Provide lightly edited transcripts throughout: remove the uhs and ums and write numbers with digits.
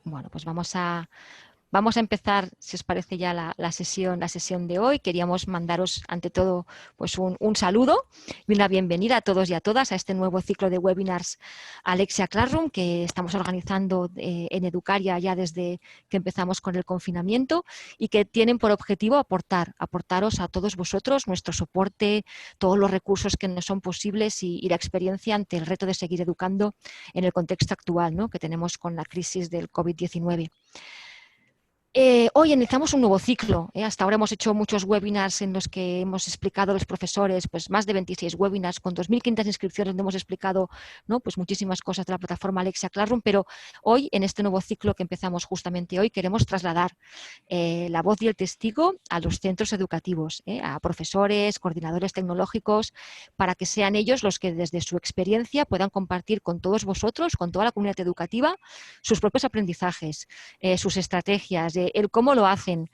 Bueno, pues vamos a empezar, si os parece, ya la sesión de hoy. Queríamos mandaros, ante todo, pues un saludo y una bienvenida a todos y a todas a este nuevo ciclo de webinars Alexia Classroom que estamos organizando en Educaria ya desde que empezamos con el confinamiento y que tienen por objetivo aportaros a todos vosotros nuestro soporte, todos los recursos que nos son posibles y la experiencia ante el reto de seguir educando en el contexto actual, ¿no?, que tenemos con la crisis del COVID-19. Hoy iniciamos un nuevo ciclo. Hasta ahora hemos hecho muchos webinars en los que hemos explicado a los profesores, pues más de 26 webinars con 2.500 inscripciones donde hemos explicado, ¿no?, pues muchísimas cosas de la plataforma Alexia Classroom, pero hoy, en este nuevo ciclo que empezamos justamente hoy, queremos trasladar la voz y el testigo a los centros educativos, a profesores, coordinadores tecnológicos, para que sean ellos los que desde su experiencia puedan compartir con todos vosotros, con toda la comunidad educativa, sus propios aprendizajes, sus estrategias, el cómo lo hacen,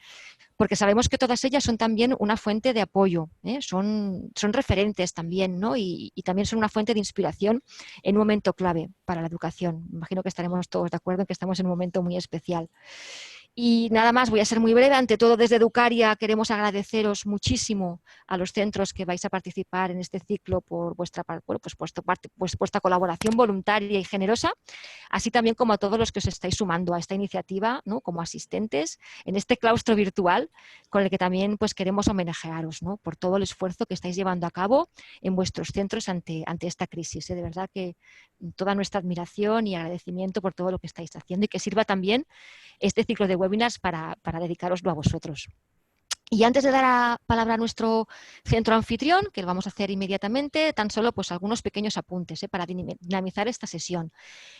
porque sabemos que todas ellas son también una fuente de apoyo, son referentes también, ¿no? Y también son una fuente de inspiración en un momento clave para la educación. Imagino que estaremos todos de acuerdo en que estamos en un momento muy especial. Y nada más, voy a ser muy breve. Ante todo, desde Educaria queremos agradeceros muchísimo a los centros que vais a participar en este ciclo por vuestra colaboración voluntaria y generosa, así también como a todos los que os estáis sumando a esta iniciativa, ¿no?, como asistentes en este claustro virtual con el que también pues queremos homenajearos, ¿no?, por todo el esfuerzo que estáis llevando a cabo en vuestros centros ante esta crisis. De verdad que toda nuestra admiración y agradecimiento por todo lo que estáis haciendo y que sirva también este ciclo de webinars para dedicaroslo a vosotros. Y antes de dar la palabra a nuestro centro anfitrión, que lo vamos a hacer inmediatamente, tan solo pues algunos pequeños apuntes para dinamizar esta sesión.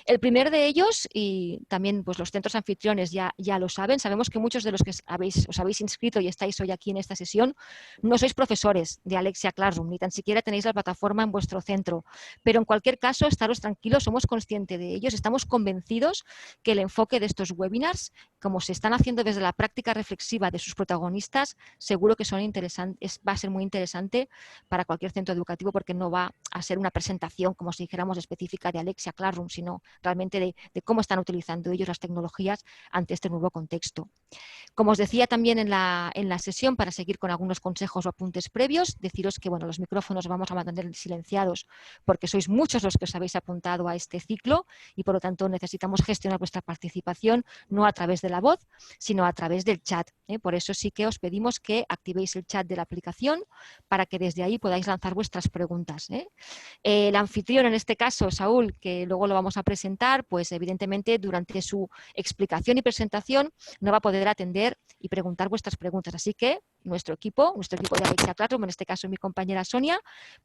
El primer de ellos, y también pues los centros anfitriones ya lo saben, sabemos que muchos de los que os habéis inscrito y estáis hoy aquí en esta sesión no sois profesores de Alexia Classroom, ni tan siquiera tenéis la plataforma en vuestro centro, pero en cualquier caso, estaros tranquilos, somos conscientes de ellos, estamos convencidos que el enfoque de estos webinars, como se están haciendo desde la práctica reflexiva de sus protagonistas, seguro que va a ser muy interesante para cualquier centro educativo, porque no va a ser una presentación, como si dijéramos, específica de Alexia Classroom, sino realmente de cómo están utilizando ellos las tecnologías ante este nuevo contexto. Como os decía también en la sesión, para seguir con algunos consejos o apuntes previos, deciros que bueno, los micrófonos vamos a mantener silenciados porque sois muchos los que os habéis apuntado a este ciclo y por lo tanto necesitamos gestionar vuestra participación no a través de la voz, sino a través del chat. Por eso sí que os pedimos que activéis el chat de la aplicación para que desde ahí podáis lanzar vuestras preguntas. El anfitrión, en este caso, Saúl, que luego lo vamos a presentar, pues evidentemente durante su explicación y presentación no va a poder atender y preguntar vuestras preguntas. Así que nuestro equipo de Alexia Classroom, en este caso mi compañera Sonia,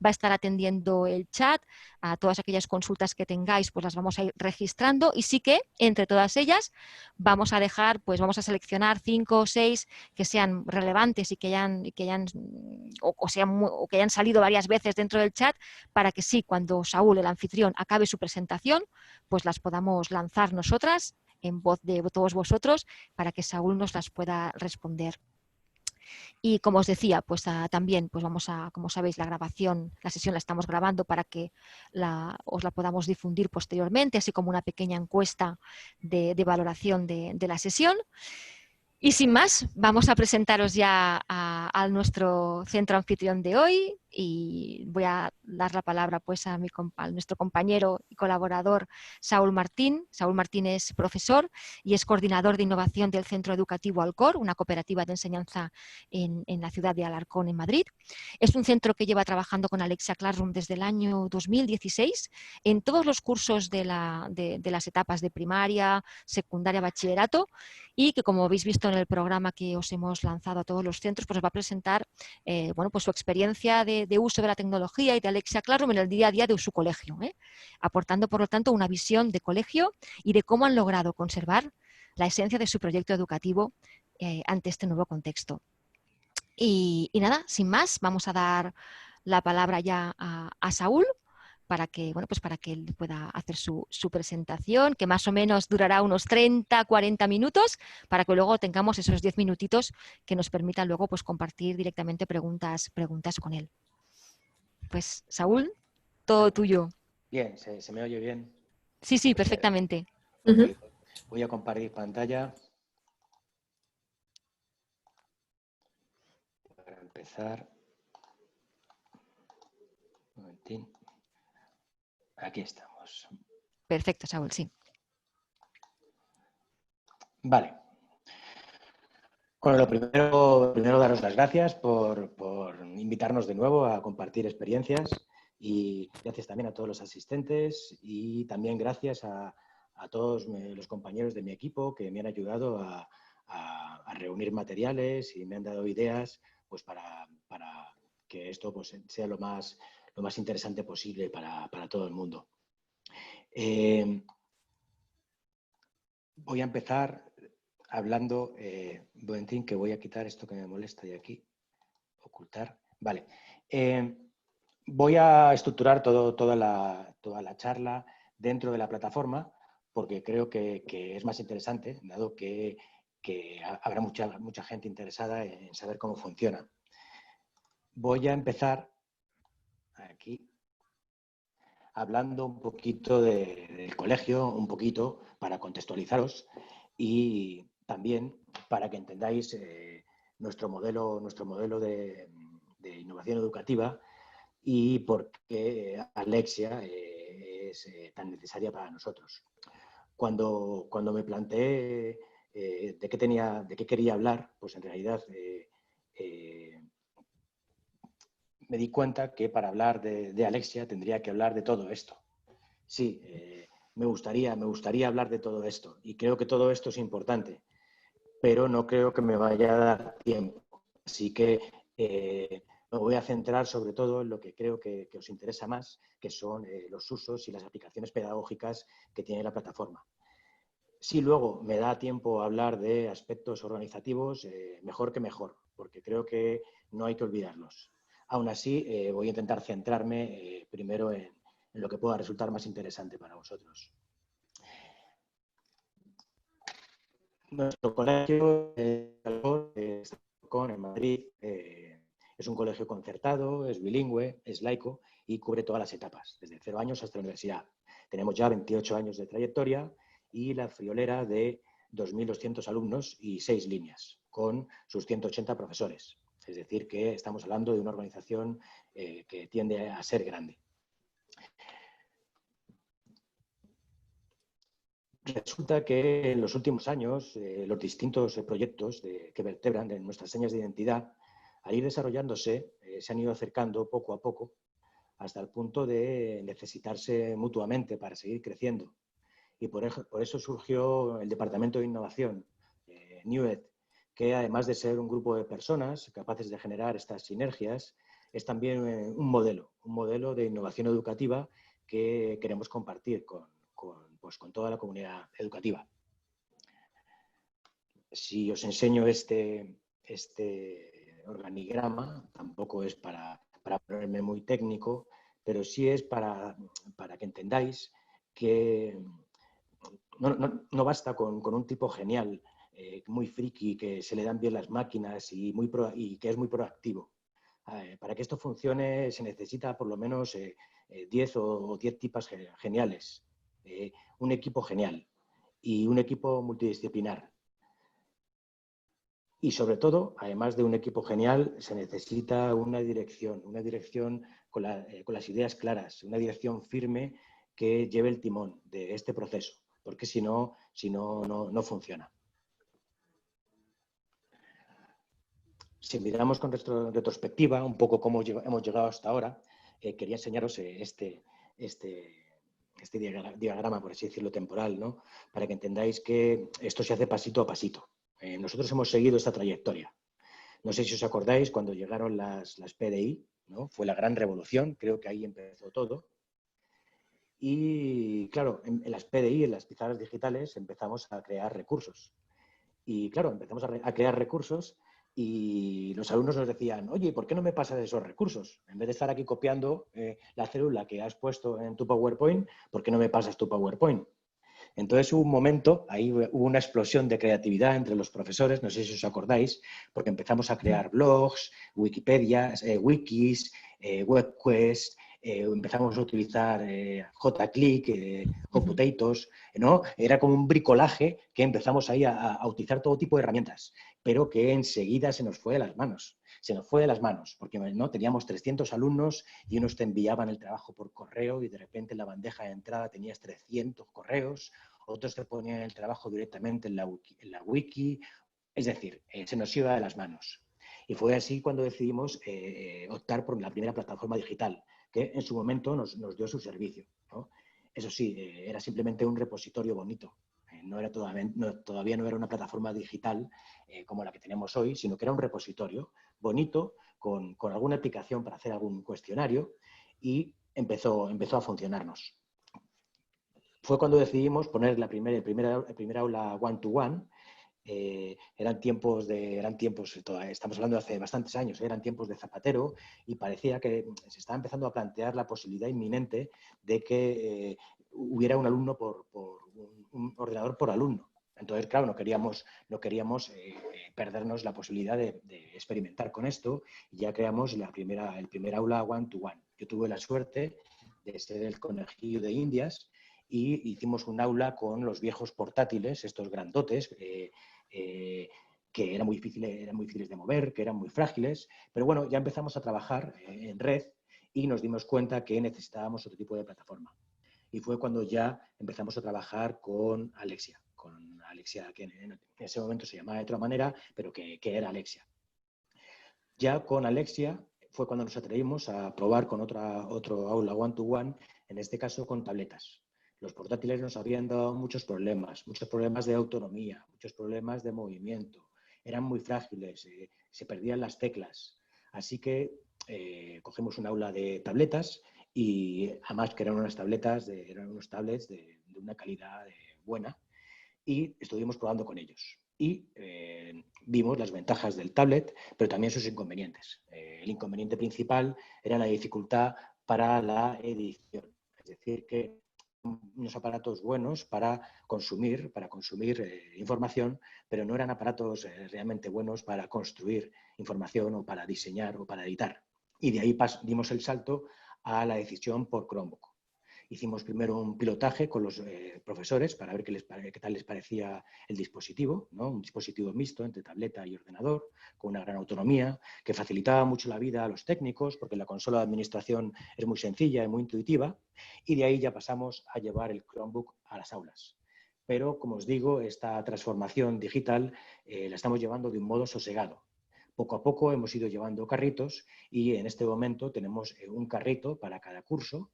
va a estar atendiendo el chat. A todas aquellas consultas que tengáis, pues las vamos a ir registrando y sí que entre todas ellas vamos a seleccionar 5 o 6 que sean relevantes y que hayan salido varias veces dentro del chat, para que sí, cuando Saúl, el anfitrión, acabe su presentación, pues las podamos lanzar nosotras en voz de todos vosotros para que Saúl nos las pueda responder. Y como os decía, pues también pues vamos a, como sabéis, la sesión la estamos grabando para que os la podamos difundir posteriormente, así como una pequeña encuesta de valoración de la sesión. Y sin más, vamos a presentaros ya a nuestro centro anfitrión de hoy y voy a dar la palabra pues a nuestro compañero y colaborador Saúl Martín. Saúl Martín es profesor y es coordinador de innovación del Centro Educativo Alcor, una cooperativa de enseñanza en la ciudad de Alarcón, en Madrid. Es un centro que lleva trabajando con Alexia Classroom desde el año 2016 en todos los cursos de las etapas de primaria, secundaria, bachillerato, y que, como habéis visto en el programa que os hemos lanzado a todos los centros, pues os va a presentar pues su experiencia de uso de la tecnología y de Alexia Classroom en el día a día de su colegio, aportando, por lo tanto, una visión de colegio y de cómo han logrado conservar la esencia de su proyecto educativo ante este nuevo contexto. Y nada, sin más, vamos a dar la palabra ya a Saúl, para que él pueda hacer su presentación, que más o menos durará unos 30-40 minutos, para que luego tengamos esos 10 minutitos que nos permitan luego pues compartir directamente preguntas con él. Pues Saúl, todo tuyo. Bien, ¿se me oye bien? Sí, perfectamente. Perfecto. Voy a compartir pantalla. Para empezar. Un momentín. Aquí estamos. Perfecto, Saúl, sí. Vale. Bueno, lo primero daros las gracias por invitarnos de nuevo a compartir experiencias y gracias también a todos los asistentes y también gracias a todos los compañeros de mi equipo que me han ayudado a reunir materiales y me han dado ideas pues, para que esto pues, sea lo más interesante posible para todo el mundo. Voy a empezar hablando, un momentín, que voy a quitar esto que me molesta de aquí, ocultar. Vale. Voy a estructurar toda la charla dentro de la plataforma porque creo que es más interesante, dado que habrá mucha gente interesada en saber cómo funciona. Voy a empezar aquí hablando un poquito del colegio, un poquito para contextualizaros y también para que entendáis nuestro modelo de innovación educativa y por qué Alexia es tan necesaria para nosotros. Cuando me planteé de qué quería hablar, pues en realidad me di cuenta que para hablar de Alexia tendría que hablar de todo esto. Sí, me gustaría hablar de todo esto y creo que todo esto es importante, pero no creo que me vaya a dar tiempo. Así que me voy a centrar sobre todo en lo que creo que os interesa más, que son los usos y las aplicaciones pedagógicas que tiene la plataforma. Si luego me da tiempo a hablar de aspectos organizativos, mejor que mejor, porque creo que no hay que olvidarlos. Aún así, voy a intentar centrarme primero en lo que pueda resultar más interesante para vosotros. Nuestro colegio en Madrid es un colegio concertado, es bilingüe, es laico y cubre todas las etapas, desde 0 años hasta la universidad. Tenemos ya 28 años de trayectoria y la friolera de 2.200 alumnos y 6 líneas, con sus 180 profesores. Es decir, que estamos hablando de una organización que tiende a ser grande. Resulta que en los últimos años los distintos proyectos que vertebran en nuestras señas de identidad, al ir desarrollándose, se han ido acercando poco a poco hasta el punto de necesitarse mutuamente para seguir creciendo. Y por eso surgió el Departamento de Innovación, NewEd, que además de ser un grupo de personas capaces de generar estas sinergias, es también un modelo de innovación educativa que queremos compartir con toda la comunidad educativa. Si os enseño este organigrama, tampoco es para ponerme muy técnico, pero sí es para que entendáis que no basta con un tipo genial, muy friki, que se le dan bien las máquinas y que es muy proactivo. Para que esto funcione se necesita por lo menos 10 o 10 tipas geniales. Un equipo genial y un equipo multidisciplinar. Y sobre todo, además de un equipo genial, se necesita una dirección con las ideas claras, una dirección firme que lleve el timón de este proceso, porque si no funciona. Si miramos con retrospectiva un poco cómo hemos llegado hasta ahora, quería enseñaros este diagrama, por así decirlo, temporal, ¿no? Para que entendáis que esto se hace pasito a pasito. Nosotros hemos seguido esta trayectoria. No sé si os acordáis cuando llegaron las PDI, ¿no? Fue la gran revolución, creo que ahí empezó todo. Y claro, en las PDI, en las pizarras digitales, empezamos a crear recursos. Y claro, empezamos a crear recursos y los alumnos nos decían, oye, ¿por qué no me pasas esos recursos? En vez de estar aquí copiando la célula que has puesto en tu PowerPoint, ¿por qué no me pasas tu PowerPoint? Entonces hubo un momento, ahí hubo una explosión de creatividad entre los profesores, no sé si os acordáis, porque empezamos a crear blogs, Wikipedias, wikis, webquests, empezamos a utilizar JClick, Hotpotatoes, ¿no? Era como un bricolaje que empezamos ahí a utilizar todo tipo de herramientas, pero que enseguida se nos fue de las manos. Se nos fue de las manos, porque ¿no? Teníamos 300 alumnos y unos te enviaban el trabajo por correo y de repente en la bandeja de entrada tenías 300 correos, otros te ponían el trabajo directamente en la wiki. Es decir, se nos iba de las manos. Y fue así cuando decidimos optar por la primera plataforma digital, que en su momento nos dio su servicio, ¿no? Eso sí, era simplemente un repositorio bonito. No era todavía no era una plataforma digital como la que tenemos hoy, sino que era un repositorio bonito con alguna aplicación para hacer algún cuestionario y empezó a funcionarnos. Fue cuando decidimos poner el primer aula one-to-one. Eran tiempos, estamos hablando de hace bastantes años, eran tiempos de Zapatero y parecía que se estaba empezando a plantear la posibilidad inminente de que hubiera un alumno un ordenador por alumno. Entonces, claro, no queríamos perdernos la posibilidad de experimentar con esto y ya creamos el primer aula one-to-one. Yo tuve la suerte de ser el conejillo de Indias y hicimos un aula con los viejos portátiles, estos grandotes, que eran muy difíciles de mover, que eran muy frágiles, pero bueno, ya empezamos a trabajar en red y nos dimos cuenta que necesitábamos otro tipo de plataforma. Y fue cuando ya empezamos a trabajar con Alexia, que en ese momento se llamaba de otra manera, pero que era Alexia. Ya con Alexia fue cuando nos atrevimos a probar con otro aula one-to-one, en este caso con tabletas. Los portátiles nos habían dado muchos problemas de autonomía, muchos problemas de movimiento. Eran muy frágiles, se perdían las teclas. Así que cogimos un aula de tabletas y además que eran unos tablets de una calidad buena y estuvimos probando con ellos. Y vimos las ventajas del tablet, pero también sus inconvenientes. El inconveniente principal era la dificultad para la edición. Es decir, que unos aparatos buenos para consumir información, pero no eran aparatos realmente buenos para construir información o para diseñar o para editar. Y de ahí dimos el salto a la decisión por Chromebook. Hicimos primero un pilotaje con los profesores para ver qué tal les parecía el dispositivo, ¿no? Un dispositivo mixto entre tableta y ordenador, con una gran autonomía, que facilitaba mucho la vida a los técnicos, porque la consola de administración es muy sencilla y muy intuitiva, y de ahí ya pasamos a llevar el Chromebook a las aulas. Pero, como os digo, esta transformación digital la estamos llevando de un modo sosegado. Poco a poco hemos ido llevando carritos y en este momento tenemos un carrito para cada curso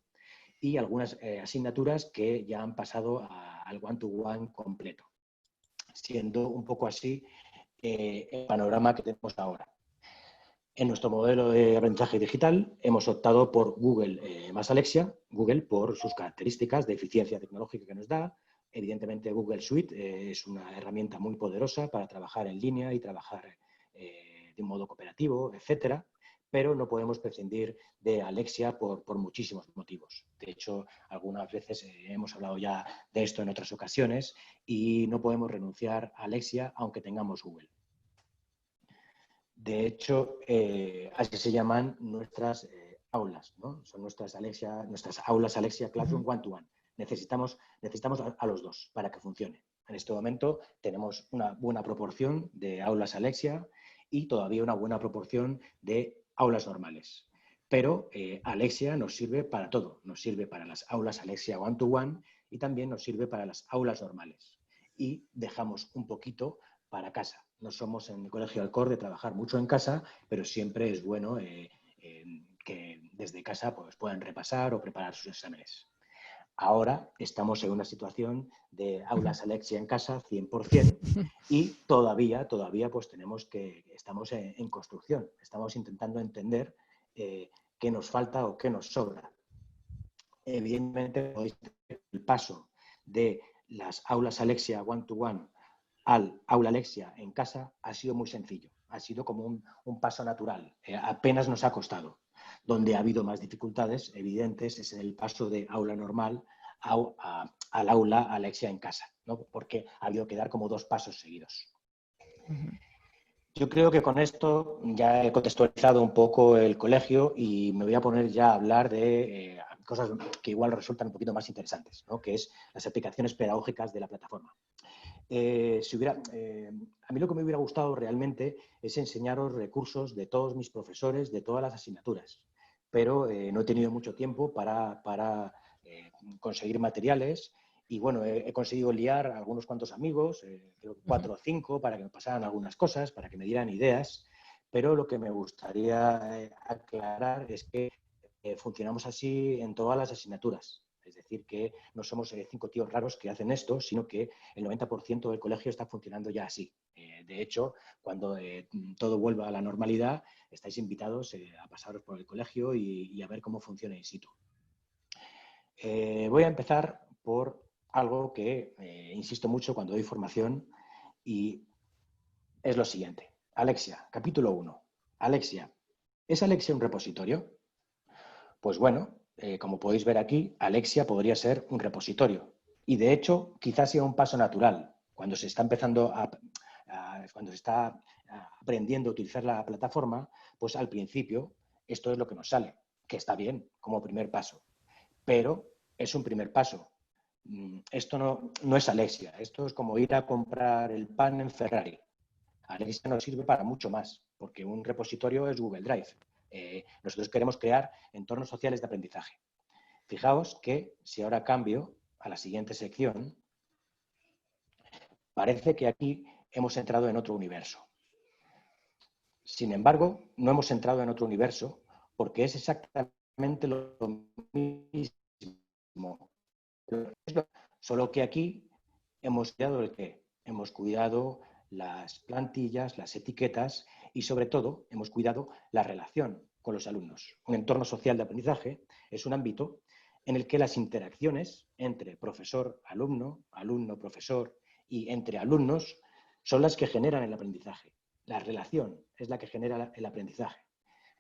y algunas asignaturas que ya han pasado al one-to-one completo, siendo un poco así el panorama que tenemos ahora. En nuestro modelo de aprendizaje digital hemos optado por Google más Alexia, Google por sus características de eficiencia tecnológica que nos da. Evidentemente Google Suite es una herramienta muy poderosa para trabajar en línea y trabajar de un modo cooperativo, etcétera, pero no podemos prescindir de Alexia por muchísimos motivos. De hecho, algunas veces hemos hablado ya de esto en otras ocasiones y no podemos renunciar a Alexia aunque tengamos Google. De hecho, así se llaman nuestras aulas, ¿no? Son nuestras aulas Alexia Classroom One-to-One. Necesitamos a los dos para que funcione. En este momento tenemos una buena proporción de aulas Alexia y todavía una buena proporción de aulas normales. Pero Alexia nos sirve para todo. Nos sirve para las aulas Alexia One-to-One y también nos sirve para las aulas normales. Y dejamos un poquito para casa. No somos en el Colegio Alcor de trabajar mucho en casa, pero siempre es bueno que desde casa pues, puedan repasar o preparar sus exámenes. Ahora estamos en una situación de aulas Alexia en casa 100% y todavía pues estamos en construcción. Estamos intentando entender qué nos falta o qué nos sobra. Evidentemente, el paso de las aulas Alexia one-to-one al aula Alexia en casa ha sido muy sencillo. Ha sido como un paso natural. Apenas nos ha costado. Donde ha habido más dificultades evidentes es en el paso de aula normal al aula Alexia en casa, ¿no? Porque ha habido que dar como dos pasos seguidos. Yo creo que con esto ya he contextualizado un poco el colegio y me voy a poner ya a hablar de cosas que igual resultan un poquito más interesantes, ¿no? Que es las aplicaciones pedagógicas de la plataforma. A mí lo que me hubiera gustado realmente es enseñaros recursos de todos mis profesores, de todas las asignaturas, pero no he tenido mucho tiempo para conseguir materiales y bueno, he conseguido liar a algunos cuantos amigos, creo que 4 o 5, para que me pasaran algunas cosas, para que me dieran ideas, pero lo que me gustaría aclarar es que funcionamos así en todas las asignaturas. Es decir, que no somos 5 tíos raros que hacen esto, sino que el 90% del colegio está funcionando ya así. De hecho, cuando todo vuelva a la normalidad, estáis invitados a pasaros por el colegio y a ver cómo funciona in situ. Voy a empezar por algo que insisto mucho cuando doy formación y es lo siguiente. Alexia, capítulo 1. Alexia, ¿es Alexia un repositorio? Pues bueno, como podéis ver aquí, Alexia podría ser un repositorio. Y de hecho, quizás sea un paso natural. Cuando se está cuando se está aprendiendo a utilizar la plataforma, pues al principio esto es lo que nos sale, que está bien como primer paso. Pero es un primer paso. Esto no es Alexia, esto es como ir a comprar el pan en Ferrari. Alexia nos sirve para mucho más, porque un repositorio es Google Drive. Nosotros queremos crear entornos sociales de aprendizaje. Fijaos que si ahora cambio a la siguiente sección, parece que aquí hemos entrado en otro universo. Sin embargo, no hemos entrado en otro universo porque es exactamente lo mismo. Solo que aquí hemos cuidado el qué. Hemos cuidado las plantillas, las etiquetas y sobre todo hemos cuidado la relación con los alumnos. Un entorno social de aprendizaje es un ámbito en el que las interacciones entre profesor-alumno, alumno-profesor y entre alumnos son las que generan el aprendizaje. La relación es la que genera el aprendizaje.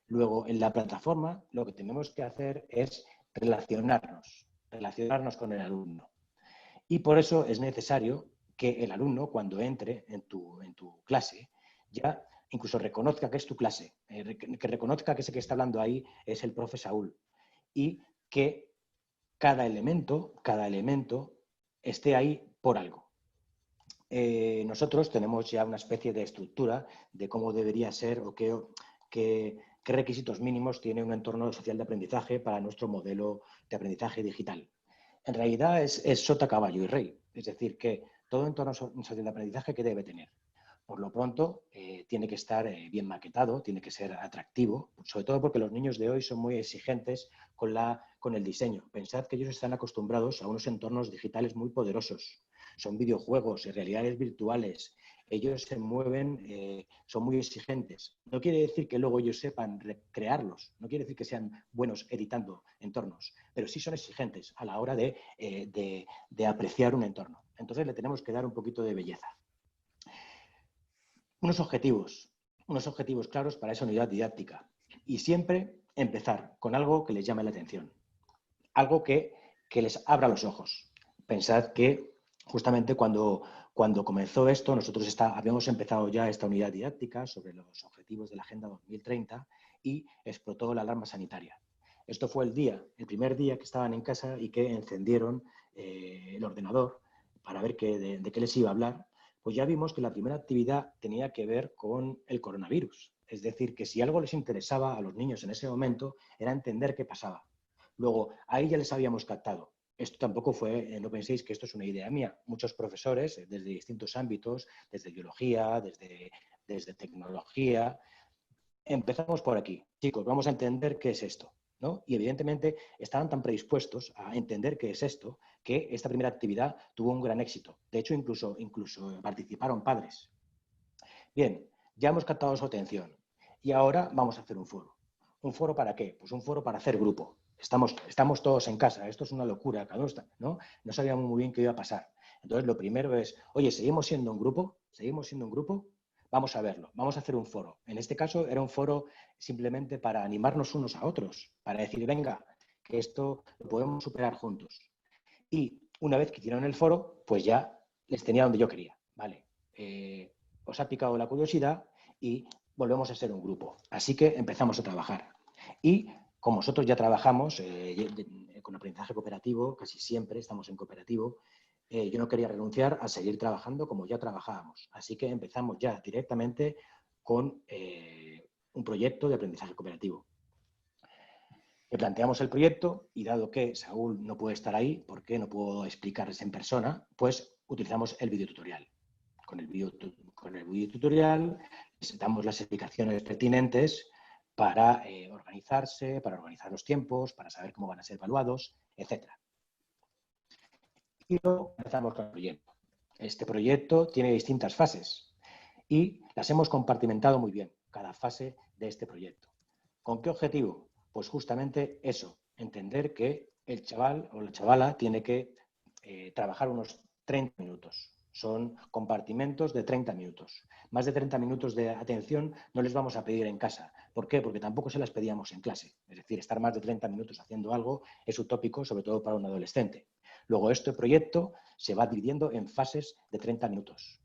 Luego, en la plataforma, lo que tenemos que hacer es relacionarnos con el alumno. Y por eso es necesario que el alumno, cuando entre en tu clase, ya incluso reconozca que es tu clase, que reconozca que ese que está hablando ahí es el profe Saúl y que cada elemento esté ahí por algo. Nosotros tenemos ya una especie de estructura de cómo debería ser o qué requisitos mínimos tiene un entorno social de aprendizaje para nuestro modelo de aprendizaje digital. En realidad es sota, caballo y rey. Es decir, que todo entorno social de aprendizaje que debe tener. Por lo pronto, tiene que estar bien maquetado, tiene que ser atractivo, sobre todo porque los niños de hoy son muy exigentes con el diseño. Pensad que ellos están acostumbrados a unos entornos digitales muy poderosos. Son videojuegos y realidades virtuales. Ellos se mueven, son muy exigentes. No quiere decir que luego ellos sepan recrearlos, no quiere decir que sean buenos editando entornos, pero sí son exigentes a la hora de apreciar un entorno. Entonces le tenemos que dar un poquito de belleza. Unos objetivos claros para esa unidad didáctica y siempre empezar con algo que les llame la atención, algo que les abra los ojos. Pensad que justamente cuando comenzó esto, nosotros habíamos empezado ya esta unidad didáctica sobre los objetivos de la Agenda 2030 y explotó la alarma sanitaria. Esto fue el primer día que estaban en casa y que encendieron el ordenador para ver de qué les iba a hablar. Pues ya vimos que la primera actividad tenía que ver con el coronavirus. Es decir, que si algo les interesaba a los niños en ese momento era entender qué pasaba. Luego, ahí ya les habíamos captado. Esto tampoco fue, no penséis que esto es una idea mía. Muchos profesores, desde distintos ámbitos, desde biología, desde tecnología, empezamos por aquí. Chicos, vamos a entender qué es esto, ¿no? Y evidentemente estaban tan predispuestos a entender qué es esto que esta primera actividad tuvo un gran éxito. De hecho, incluso participaron padres. Bien, ya hemos captado su atención y ahora vamos a hacer un foro. ¿Un foro para qué? Pues un foro para hacer grupo. Estamos todos en casa, esto es una locura, ¿no? No sabíamos muy bien qué iba a pasar. Entonces, lo primero es, oye, ¿seguimos siendo un grupo? ¿Seguimos siendo un grupo? Vamos a verlo, vamos a hacer un foro. En este caso era un foro simplemente para animarnos unos a otros, para decir, venga, que esto lo podemos superar juntos. Y una vez que hicieron el foro, pues ya les tenía donde yo quería, ¿vale? Os ha picado la curiosidad y volvemos a ser un grupo. Así que empezamos a trabajar. Y como nosotros ya trabajamos con aprendizaje cooperativo, casi siempre estamos en cooperativo, yo no quería renunciar a seguir trabajando como ya trabajábamos. Así que empezamos ya directamente con un proyecto de aprendizaje cooperativo. Le planteamos el proyecto y dado que Saúl no puede estar ahí, porque no puedo explicarles en persona, pues utilizamos el videotutorial. Con el videotutorial les damos las explicaciones pertinentes para organizarse, para organizar los tiempos, para saber cómo van a ser evaluados, etc. Y luego empezamos con el proyecto. Este proyecto tiene distintas fases y las hemos compartimentado muy bien, cada fase de este proyecto. ¿Con qué objetivo? Pues justamente eso, entender que el chaval o la chavala tiene que trabajar unos 30 minutos. Son compartimentos de 30 minutos. Más de 30 minutos de atención no les vamos a pedir en casa. ¿Por qué? Porque tampoco se las pedíamos en clase. Es decir, estar más de 30 minutos haciendo algo es utópico, sobre todo para un adolescente. Luego, este proyecto se va dividiendo en fases de 30 minutos.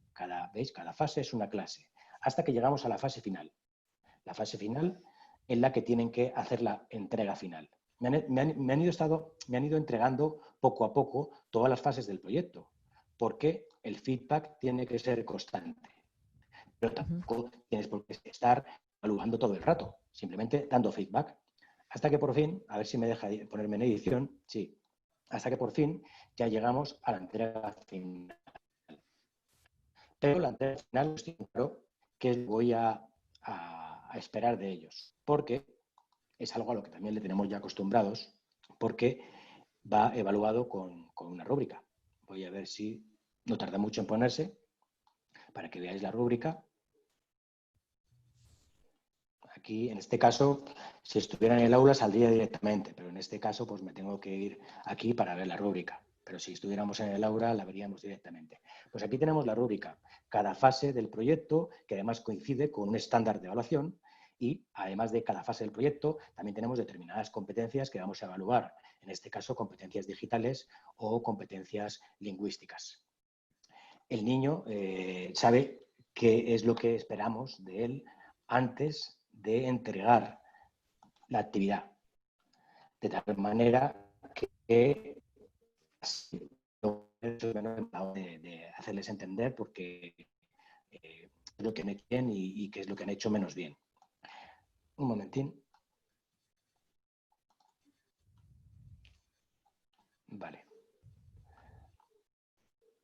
¿Veis? Cada fase es una clase. Hasta que llegamos a la fase final. La fase final en la que tienen que hacer la entrega final. Me han ido entregando poco a poco todas las fases del proyecto, porque el feedback tiene que ser constante. Pero tampoco tienes por qué estar evaluando todo el rato, simplemente dando feedback. Hasta que por fin, a ver si me deja ponerme en edición, sí, hasta que por fin ya llegamos a la entrega final. Pero la entrega final no estoy claro que voy a esperar de ellos, porque es algo a lo que también le tenemos ya acostumbrados, porque va evaluado con una rúbrica. Voy a ver si no tarda mucho en ponerse, para que veáis la rúbrica. Aquí, en este caso, si estuviera en el aula saldría directamente, pero en este caso pues me tengo que ir aquí para ver la rúbrica. Pero si estuviéramos en el aula la veríamos directamente. Pues aquí tenemos la rúbrica, cada fase del proyecto, que además coincide con un estándar de evaluación, y además de cada fase del proyecto, también tenemos determinadas competencias que vamos a evaluar, en este caso competencias digitales o competencias lingüísticas. El niño sabe qué es lo que esperamos de él antes de entregar la actividad, de tal manera que de hacerles entender porque es lo que han hecho bien y qué es lo que han hecho menos bien. Un momentín. Vale.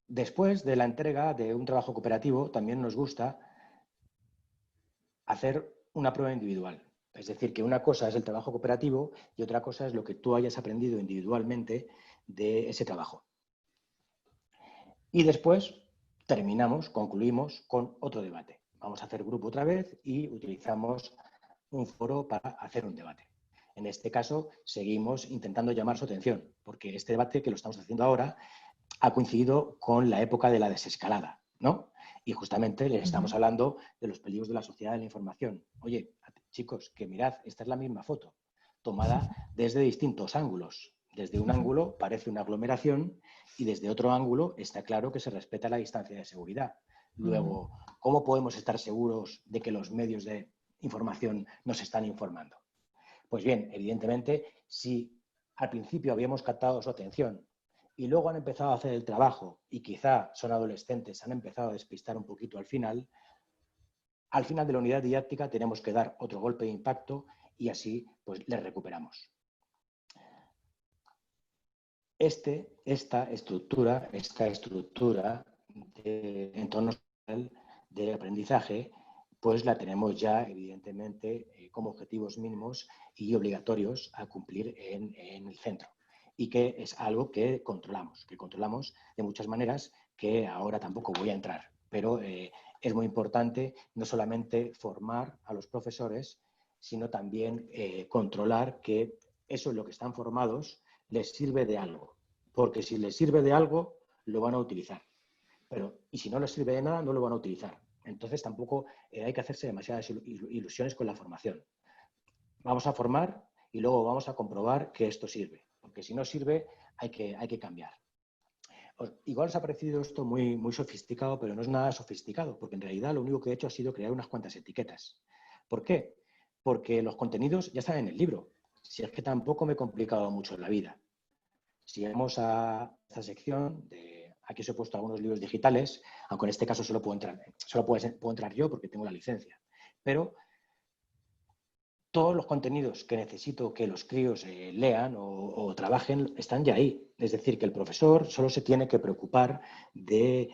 Después de la entrega de un trabajo cooperativo, también nos gusta hacer una prueba individual. Es decir, que una cosa es el trabajo cooperativo y otra cosa es lo que tú hayas aprendido individualmente de ese trabajo. Y después concluimos con otro debate. Vamos a hacer grupo otra vez y utilizamos un foro para hacer un debate. En este caso, seguimos intentando llamar su atención, porque este debate que lo estamos haciendo ahora ha coincidido con la época de la desescalada, ¿no? Y justamente les estamos hablando de los peligros de la sociedad de la información. Oye, chicos, que mirad, esta es la misma foto, tomada desde distintos ángulos. Desde un ángulo parece una aglomeración y desde otro ángulo está claro que se respeta la distancia de seguridad. Luego, ¿cómo podemos estar seguros de que los medios de información nos están informando? Pues bien, evidentemente, si al principio habíamos captado su atención y luego han empezado a hacer el trabajo y quizá son adolescentes, han empezado a despistar un poquito al final de la unidad didáctica tenemos que dar otro golpe de impacto y así pues les recuperamos. Esta estructura de entorno social de aprendizaje, pues la tenemos ya evidentemente como objetivos mínimos y obligatorios a cumplir en el centro. Y que es algo que controlamos de muchas maneras que ahora tampoco voy a entrar. Pero es muy importante no solamente formar a los profesores, sino también controlar que eso en lo que están formados les sirve de algo. Porque si les sirve de algo, lo van a utilizar. Y si no les sirve de nada, no lo van a utilizar. Entonces tampoco hay que hacerse demasiadas ilusiones con la formación. Vamos a formar y luego vamos a comprobar que esto sirve. Porque si no sirve, hay que cambiar. Igual os ha parecido esto muy, muy sofisticado, pero no es nada sofisticado, porque en realidad lo único que he hecho ha sido crear unas cuantas etiquetas. ¿Por qué? Porque los contenidos ya están en el libro. Si es que tampoco me he complicado mucho la vida. Si vamos a esta sección, aquí os he puesto algunos libros digitales, aunque en este caso solo puedo entrar yo porque tengo la licencia. Pero todos los contenidos que necesito que los críos lean o trabajen están ya ahí. Es decir, que el profesor solo se tiene que preocupar de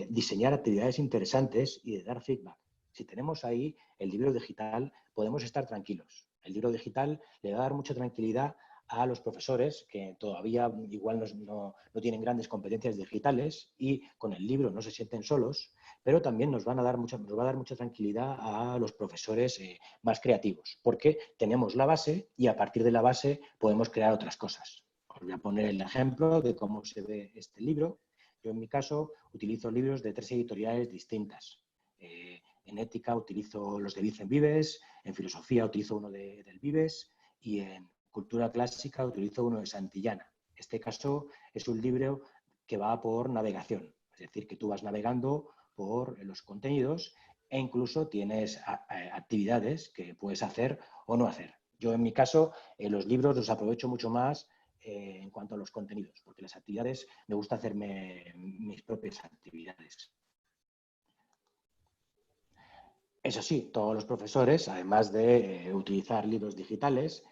diseñar actividades interesantes y de dar feedback. Si tenemos ahí el libro digital, podemos estar tranquilos. El libro digital le va a dar mucha tranquilidad a los profesores que todavía igual no tienen grandes competencias digitales y con el libro no se sienten solos, pero también nos va a dar mucha tranquilidad a los profesores más creativos, porque tenemos la base y a partir de la base podemos crear otras cosas. Os voy a poner el ejemplo de cómo se ve este libro. Yo en mi caso utilizo libros de 3 editoriales distintas. En ética utilizo los de Vicent Vives, en filosofía utilizo uno del Vives y en cultura clásica utilizo uno de Santillana. Este caso es un libro que va por navegación, es decir, que tú vas navegando por los contenidos e incluso tienes actividades que puedes hacer o no hacer. Yo en mi caso los libros los aprovecho mucho más en cuanto a los contenidos, porque las actividades me gusta hacerme mis propias actividades. Eso sí, todos los profesores, además de utilizar libros digitales,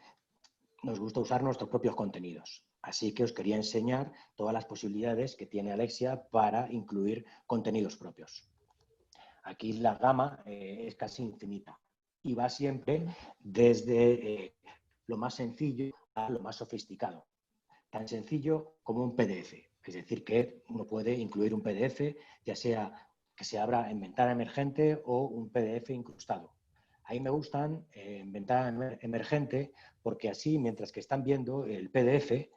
nos gusta usar nuestros propios contenidos. Así que os quería enseñar todas las posibilidades que tiene Alexia para incluir contenidos propios. Aquí la gama es casi infinita y va siempre desde lo más sencillo a lo más sofisticado. Tan sencillo como un PDF. Es decir, que uno puede incluir un PDF, ya sea que se abra en ventana emergente o un PDF incrustado. Ahí me gustan en ventana emergente porque así, mientras que están viendo el PDF,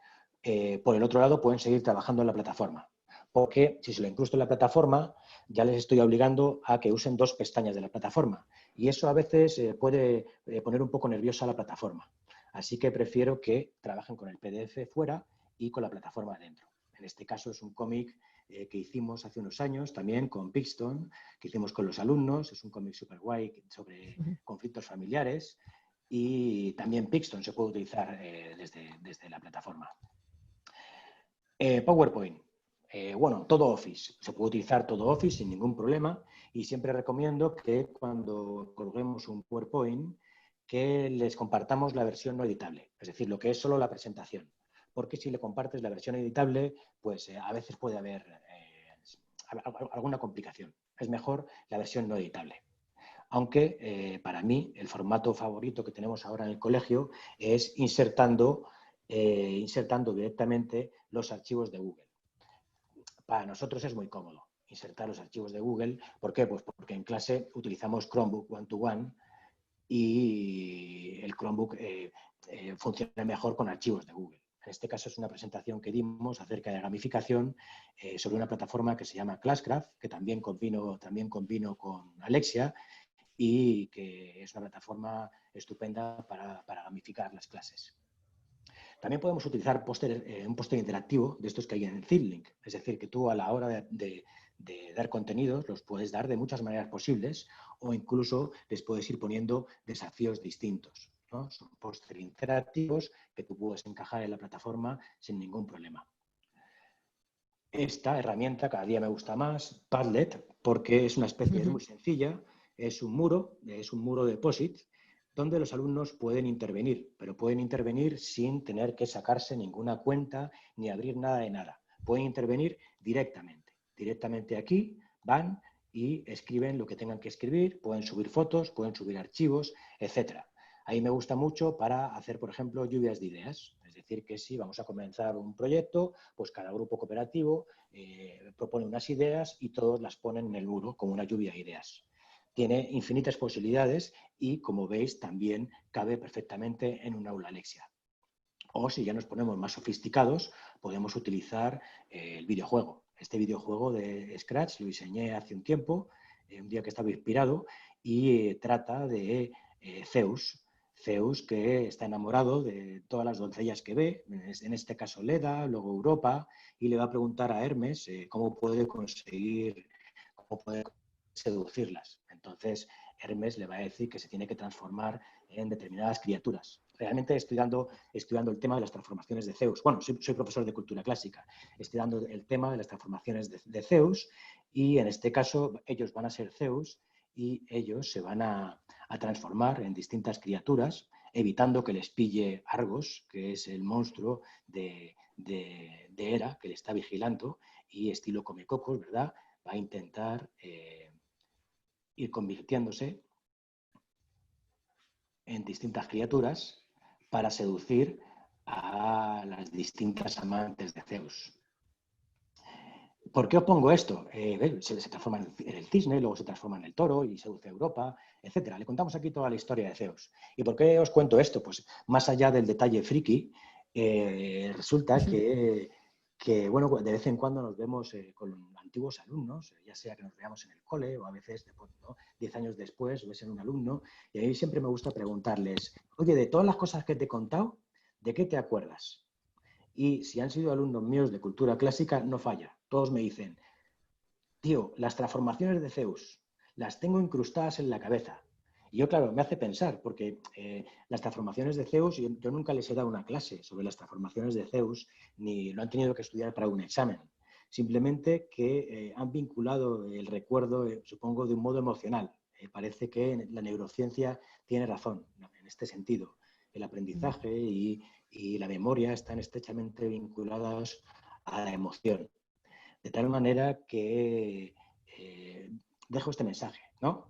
por el otro lado pueden seguir trabajando en la plataforma. Porque si se lo incrusto en la plataforma, ya les estoy obligando a que usen 2 pestañas de la plataforma. Y eso a veces puede poner un poco nerviosa a la plataforma. Así que prefiero que trabajen con el PDF fuera y con la plataforma adentro. En este caso es un cómic que hicimos hace unos años también con Pixton, que hicimos con los alumnos. Es un cómic súper guay sobre conflictos familiares y también Pixton se puede utilizar desde la plataforma. PowerPoint. Bueno, todo Office. Se puede utilizar todo Office sin ningún problema y siempre recomiendo que cuando colguemos un PowerPoint que les compartamos la versión no editable, es decir, lo que es solo la presentación. Porque si le compartes la versión editable, pues a veces puede haber alguna complicación. Es mejor la versión no editable. Aunque para mí el formato favorito que tenemos ahora en el colegio es insertando directamente los archivos de Google. Para nosotros es muy cómodo insertar los archivos de Google. ¿Por qué? Pues porque en clase utilizamos Chromebook One-to-One y el Chromebook funciona mejor con archivos de Google. En este caso es una presentación que dimos acerca de gamificación sobre una plataforma que se llama Classcraft, que también combino con Alexia y que es una plataforma estupenda para gamificar las clases. También podemos utilizar un póster interactivo de estos que hay en el ThemeLink. Es decir, que tú a la hora de dar contenidos los puedes dar de muchas maneras posibles o incluso les puedes ir poniendo desafíos distintos, ¿no? Son póster interactivos que tú puedes encajar en la plataforma sin ningún problema. Esta herramienta cada día me gusta más, Padlet, porque es una especie, es muy sencilla, es un muro de POSIT donde los alumnos pueden intervenir, pero pueden intervenir sin tener que sacarse ninguna cuenta ni abrir nada de nada. Pueden intervenir directamente. Directamente aquí van y escriben lo que tengan que escribir, pueden subir fotos, pueden subir archivos, etc. Ahí me gusta mucho para hacer, por ejemplo, lluvias de ideas. Es decir, que si vamos a comenzar un proyecto, pues cada grupo cooperativo propone unas ideas y todos las ponen en el muro como una lluvia de ideas. Tiene infinitas posibilidades y, como veis, también cabe perfectamente en un aula Alexia. O si ya nos ponemos más sofisticados, podemos utilizar el videojuego. Este videojuego de Scratch lo diseñé hace un tiempo, un día que estaba inspirado, y trata de Zeus. Zeus, que está enamorado de todas las doncellas que ve, en este caso Leda, luego Europa, y le va a preguntar a Hermes cómo puede seducirlas. Entonces, Hermes le va a decir que se tiene que transformar en determinadas criaturas. Realmente estoy dando el tema de las transformaciones de Zeus. Bueno, soy profesor de cultura clásica. Estoy dando el tema de las transformaciones de Zeus y en este caso ellos van a ser Zeus y ellos se van a transformar en distintas criaturas, evitando que les pille Argos, que es el monstruo de Hera, que le está vigilando, y estilo Comecocos, ¿verdad? Va a intentar ir convirtiéndose en distintas criaturas para seducir a las distintas amantes de Zeus. ¿Por qué os pongo esto? Se transforma en el cisne, luego se transforma en el toro y seduce a Europa, etc. Le contamos aquí toda la historia de Zeus. ¿Y por qué os cuento esto? Pues más allá del detalle friki, resulta que, bueno, de vez en cuando nos vemos con antiguos alumnos, ya sea que nos veamos en el cole o a veces, ¿no? 10 años después ves en un alumno, y a mí siempre me gusta preguntarles, oye, de todas las cosas que te he contado, ¿de qué te acuerdas? Y si han sido alumnos míos de cultura clásica, no falla. Todos me dicen, tío, las transformaciones de Zeus las tengo incrustadas en la cabeza. Y yo, claro, me hace pensar, porque las transformaciones de Zeus, yo nunca les he dado una clase sobre las transformaciones de Zeus, ni lo han tenido que estudiar para un examen. Simplemente que han vinculado el recuerdo, supongo, de un modo emocional. Parece que la neurociencia tiene razón en este sentido. El aprendizaje y la memoria están estrechamente vinculados a la emoción. De tal manera que dejo este mensaje, ¿no?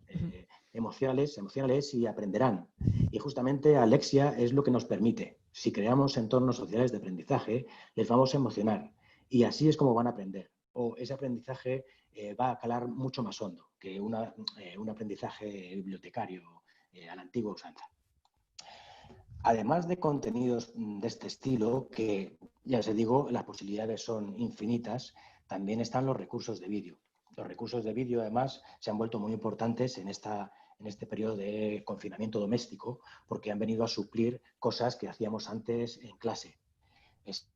Emocionales y aprenderán. Y justamente Alexia es lo que nos permite. Si creamos entornos sociales de aprendizaje, les vamos a emocionar. Y así es como van a aprender. O ese aprendizaje va a calar mucho más hondo que un aprendizaje bibliotecario a la antigua usanza. Además de contenidos de este estilo, que ya os digo, las posibilidades son infinitas, también están los recursos de vídeo. Los recursos de vídeo, además, se han vuelto muy importantes en este periodo de confinamiento doméstico, porque han venido a suplir cosas que hacíamos antes en clase. Es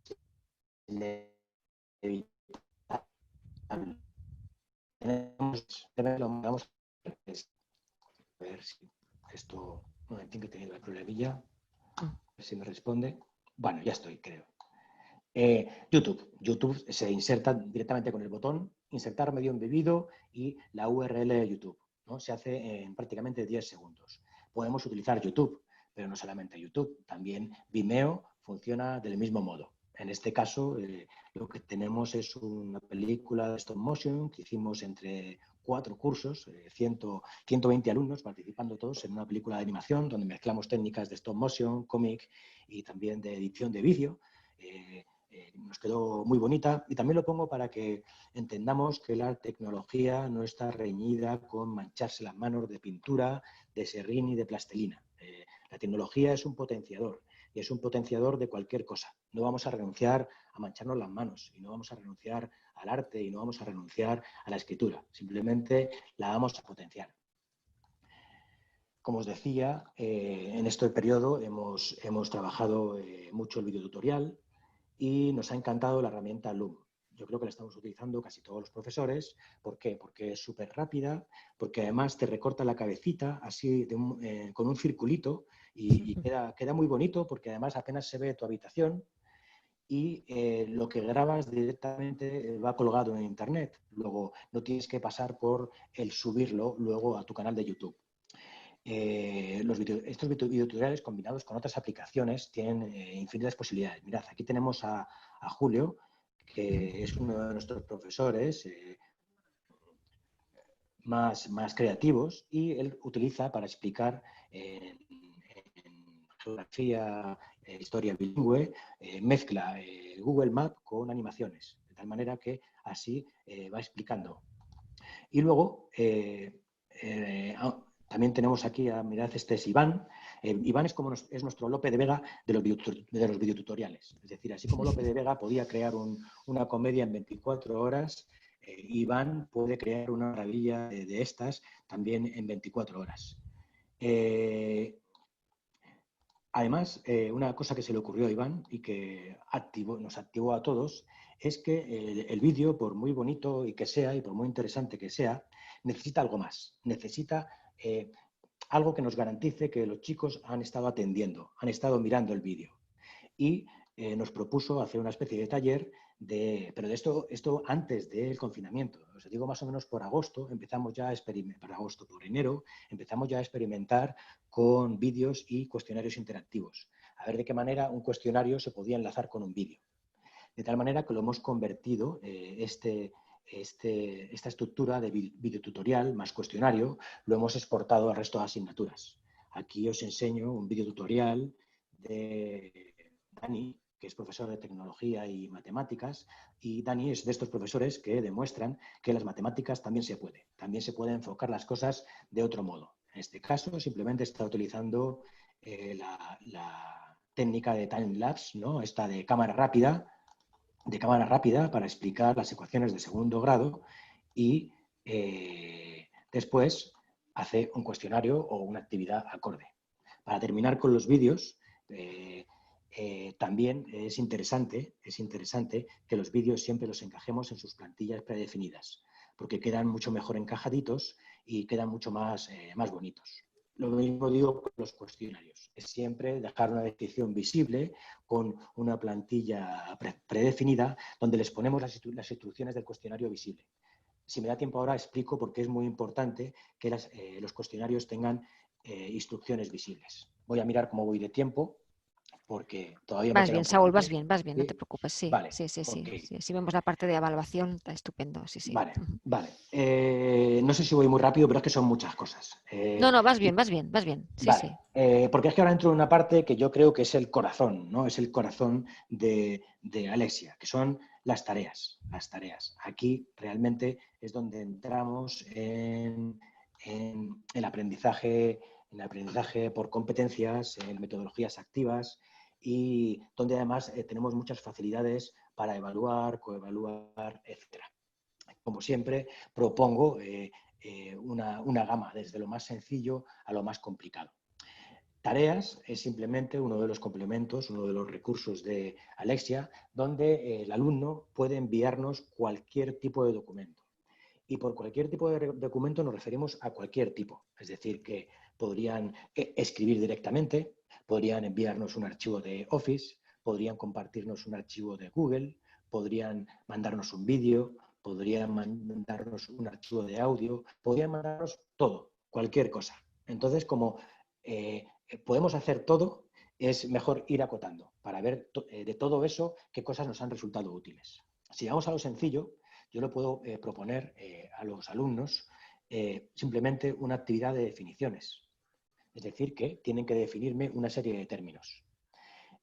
vamos a ver si esto, un momentín que he tenido el problemilla, a ver si me responde. Bueno, ya estoy, creo. YouTube se inserta directamente con el botón insertar medio embebido y la URL de YouTube, ¿no? Se hace en prácticamente 10 segundos. Podemos utilizar YouTube, pero no solamente YouTube, también Vimeo funciona del mismo modo. En este caso, lo que tenemos es una película de stop motion que hicimos entre 4 cursos, 120 alumnos participando todos en una película de animación donde mezclamos técnicas de stop motion, cómic y también de edición de vídeo. Nos quedó muy bonita y también lo pongo para que entendamos que la tecnología no está reñida con mancharse las manos de pintura, de serrín y de plastilina. La tecnología es un potenciador y es un potenciador de cualquier cosa. No vamos a renunciar a mancharnos las manos y no vamos a renunciar al arte y no vamos a renunciar a la escritura. Simplemente la vamos a potenciar. Como os decía, en este periodo hemos trabajado mucho el videotutorial y nos ha encantado la herramienta Loom. Yo creo que la estamos utilizando casi todos los profesores. ¿Por qué? Porque es súper rápida, porque además te recorta la cabecita así con un circulito y queda muy bonito porque además apenas se ve tu habitación y lo que grabas directamente va colgado en Internet. Luego no tienes que pasar por el subirlo luego a tu canal de YouTube. Estos videotutoriales combinados con otras aplicaciones tienen infinitas posibilidades. Mirad, aquí tenemos a Julio, que es uno de nuestros profesores más creativos y él utiliza para explicar en geografía, historia bilingüe, mezcla Google Maps con animaciones, de tal manera que así va explicando. Y luego también tenemos aquí, mirad, este es Iván. Iván es nuestro Lope de Vega de los videotutoriales. Es decir, así como Lope de Vega podía crear una comedia en 24 horas, Iván puede crear una maravilla de estas también en 24 horas. Además, una cosa que se le ocurrió a Iván y que nos activó a todos es que el vídeo, por muy bonito y que sea, y por muy interesante que sea, necesita algo más. Necesita algo que nos garantice que los chicos han estado atendiendo, han estado mirando el vídeo. Y nos propuso hacer una especie de taller, pero de esto antes del confinamiento. Os digo, más o menos por agosto, empezamos ya a experimentar, por enero, empezamos ya a experimentar con vídeos y cuestionarios interactivos. A ver de qué manera un cuestionario se podía enlazar con un vídeo. De tal manera que lo hemos convertido, esta estructura de videotutorial más cuestionario, lo hemos exportado al resto de asignaturas. Aquí os enseño un videotutorial de Dani, que es profesor de tecnología y matemáticas, y Dani es de estos profesores que demuestran que las matemáticas también se puede enfocar las cosas de otro modo. En este caso, simplemente está utilizando la técnica de time-lapse, ¿no? Esta de cámara rápida, para explicar las ecuaciones de segundo grado y después hace un cuestionario o una actividad acorde. Para terminar con los vídeos, también es interesante que los vídeos siempre los encajemos en sus plantillas predefinidas, porque quedan mucho mejor encajaditos y quedan mucho más bonitos. Lo mismo digo con los cuestionarios. Es siempre dejar una descripción visible con una plantilla predefinida donde les ponemos las instrucciones del cuestionario visible. Si me da tiempo ahora explico por qué es muy importante que los cuestionarios tengan instrucciones visibles. Voy a mirar cómo voy de tiempo porque todavía me Vas queda bien, un Saúl, poquito. vas bien, no te ¿Sí? preocupes. Sí, Vale, sí, sí, ok. sí, sí. Si vemos la parte de evaluación, está estupendo, sí, sí. Vale, vale. No sé si voy muy rápido, pero es que son muchas cosas. No, no, vas bien, vas bien, vas bien. Sí, Vale, sí. porque es que ahora entro en una parte que yo creo que es el corazón, ¿no? Es el corazón de Alexia, que son las tareas. Las tareas. Aquí realmente es donde entramos en el aprendizaje por competencias, en metodologías activas y donde además tenemos muchas facilidades para evaluar, coevaluar, etcétera. Como siempre, propongo una gama desde lo más sencillo a lo más complicado. Tareas es simplemente uno de los complementos, uno de los recursos de Alexia, donde el alumno puede enviarnos cualquier tipo de documento. Y por cualquier tipo de documento nos referimos a cualquier tipo. Es decir, que podrían escribir directamente, podrían enviarnos un archivo de Office, podrían compartirnos un archivo de Google, podrían mandarnos un vídeo, podrían mandarnos un archivo de audio, podrían mandarnos todo, cualquier cosa. Entonces, como podemos hacer todo, es mejor ir acotando para ver de todo eso qué cosas nos han resultado útiles. Si vamos a lo sencillo, yo le puedo proponer a los alumnos simplemente una actividad de definiciones. Es decir, que tienen que definirme una serie de términos.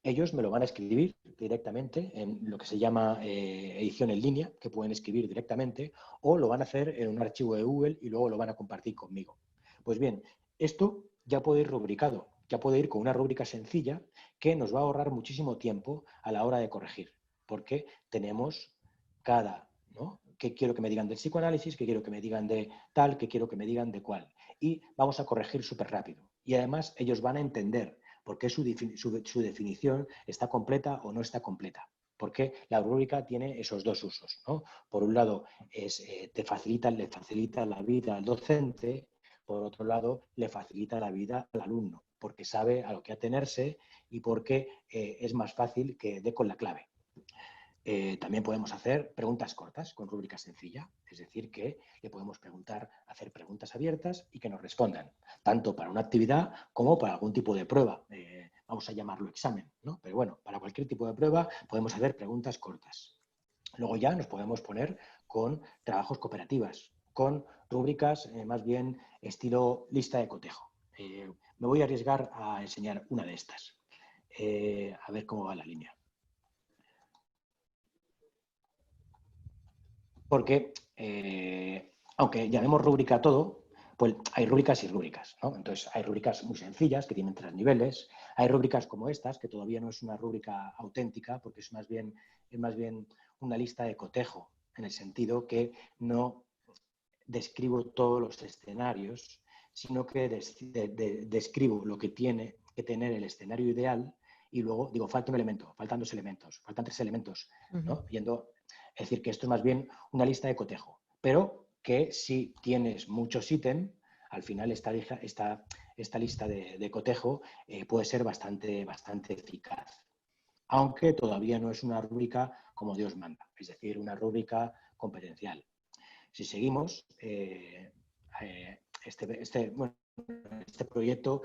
Ellos me lo van a escribir directamente en lo que se llama edición en línea, que pueden escribir directamente, o lo van a hacer en un archivo de Google y luego lo van a compartir conmigo. Pues bien, esto ya puede ir rubricado, ya puede ir con una rúbrica sencilla que nos va a ahorrar muchísimo tiempo a la hora de corregir, porque tenemos cada, ¿no? ¿Qué quiero que me digan del psicoanálisis? ¿Qué quiero que me digan de tal? ¿Qué quiero que me digan de cuál? Y vamos a corregir súper rápido. Y además ellos van a entender por qué su definición está completa o no está completa. Porque la rúbrica tiene esos dos usos, ¿no? Por un lado, le facilita la vida al docente, por otro lado, le facilita la vida al alumno, porque sabe a lo que atenerse y porque es más fácil que dé con la clave. También podemos hacer preguntas cortas con rúbrica sencilla, es decir, que le podemos hacer preguntas abiertas y que nos respondan, tanto para una actividad como para algún tipo de prueba. Vamos a llamarlo examen, ¿no? Pero bueno, para cualquier tipo de prueba podemos hacer preguntas cortas. Luego ya nos podemos poner con trabajos cooperativas, con rúbricas más bien estilo lista de cotejo. Me voy a arriesgar a enseñar una de estas. A ver cómo va la línea. Porque, aunque llamemos rúbrica a todo, pues hay rúbricas y rúbricas, ¿no? Entonces, hay rúbricas muy sencillas que tienen 3 niveles, hay rúbricas como estas, que todavía no es una rúbrica auténtica, porque es más bien una lista de cotejo, en el sentido que no describo todos los escenarios, sino que describo lo que tiene que tener el escenario ideal y luego, digo, falta un elemento, faltan 2 elementos, faltan 3 elementos, ¿no? Es decir, que esto es más bien una lista de cotejo, pero que si tienes muchos ítems, al final esta lista de cotejo puede ser bastante eficaz, aunque todavía no es una rúbrica como Dios manda, es decir, una rúbrica competencial. Si seguimos, este proyecto,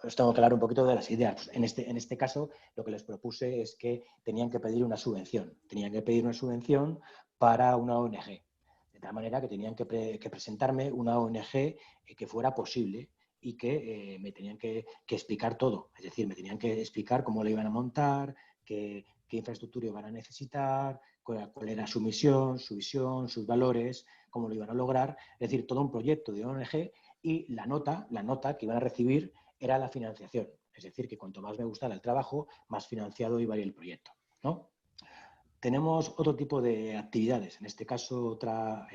os tengo que hablar un poquito de las ideas. En este caso, lo que les propuse es que tenían que pedir una subvención. Tenían que pedir una subvención para una ONG. De tal manera que tenían que presentarme una ONG que fuera posible y que me tenían que explicar todo. Es decir, me tenían que explicar cómo lo iban a montar, qué infraestructura iban a necesitar, cuál era su misión, su visión, sus valores, cómo lo iban a lograr. Es decir, todo un proyecto de ONG. Y la nota que iban a recibir era la financiación. Es decir, que cuanto más me gustara el trabajo, más financiado iba a ir el proyecto, ¿no? Tenemos otro tipo de actividades, en este caso otra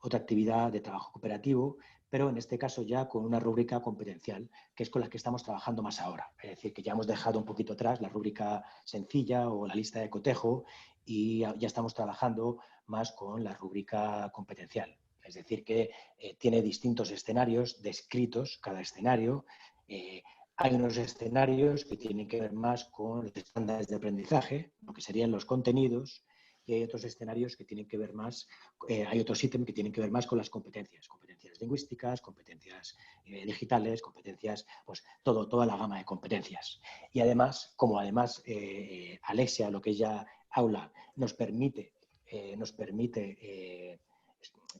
actividad de trabajo cooperativo, pero en este caso ya con una rúbrica competencial, que es con la que estamos trabajando más ahora. Es decir, que ya hemos dejado un poquito atrás la rúbrica sencilla o la lista de cotejo y ya estamos trabajando más con la rúbrica competencial. Es decir, que tiene distintos escenarios descritos, cada escenario. Hay unos escenarios que tienen que ver más con los estándares de aprendizaje, lo que serían los contenidos, y hay otros escenarios que tienen que ver más, hay otros ítems que tienen que ver más con las competencias lingüísticas, competencias digitales, competencias, pues toda la gama de competencias. Y además, como Alexia, lo que es ya Aula, nos permite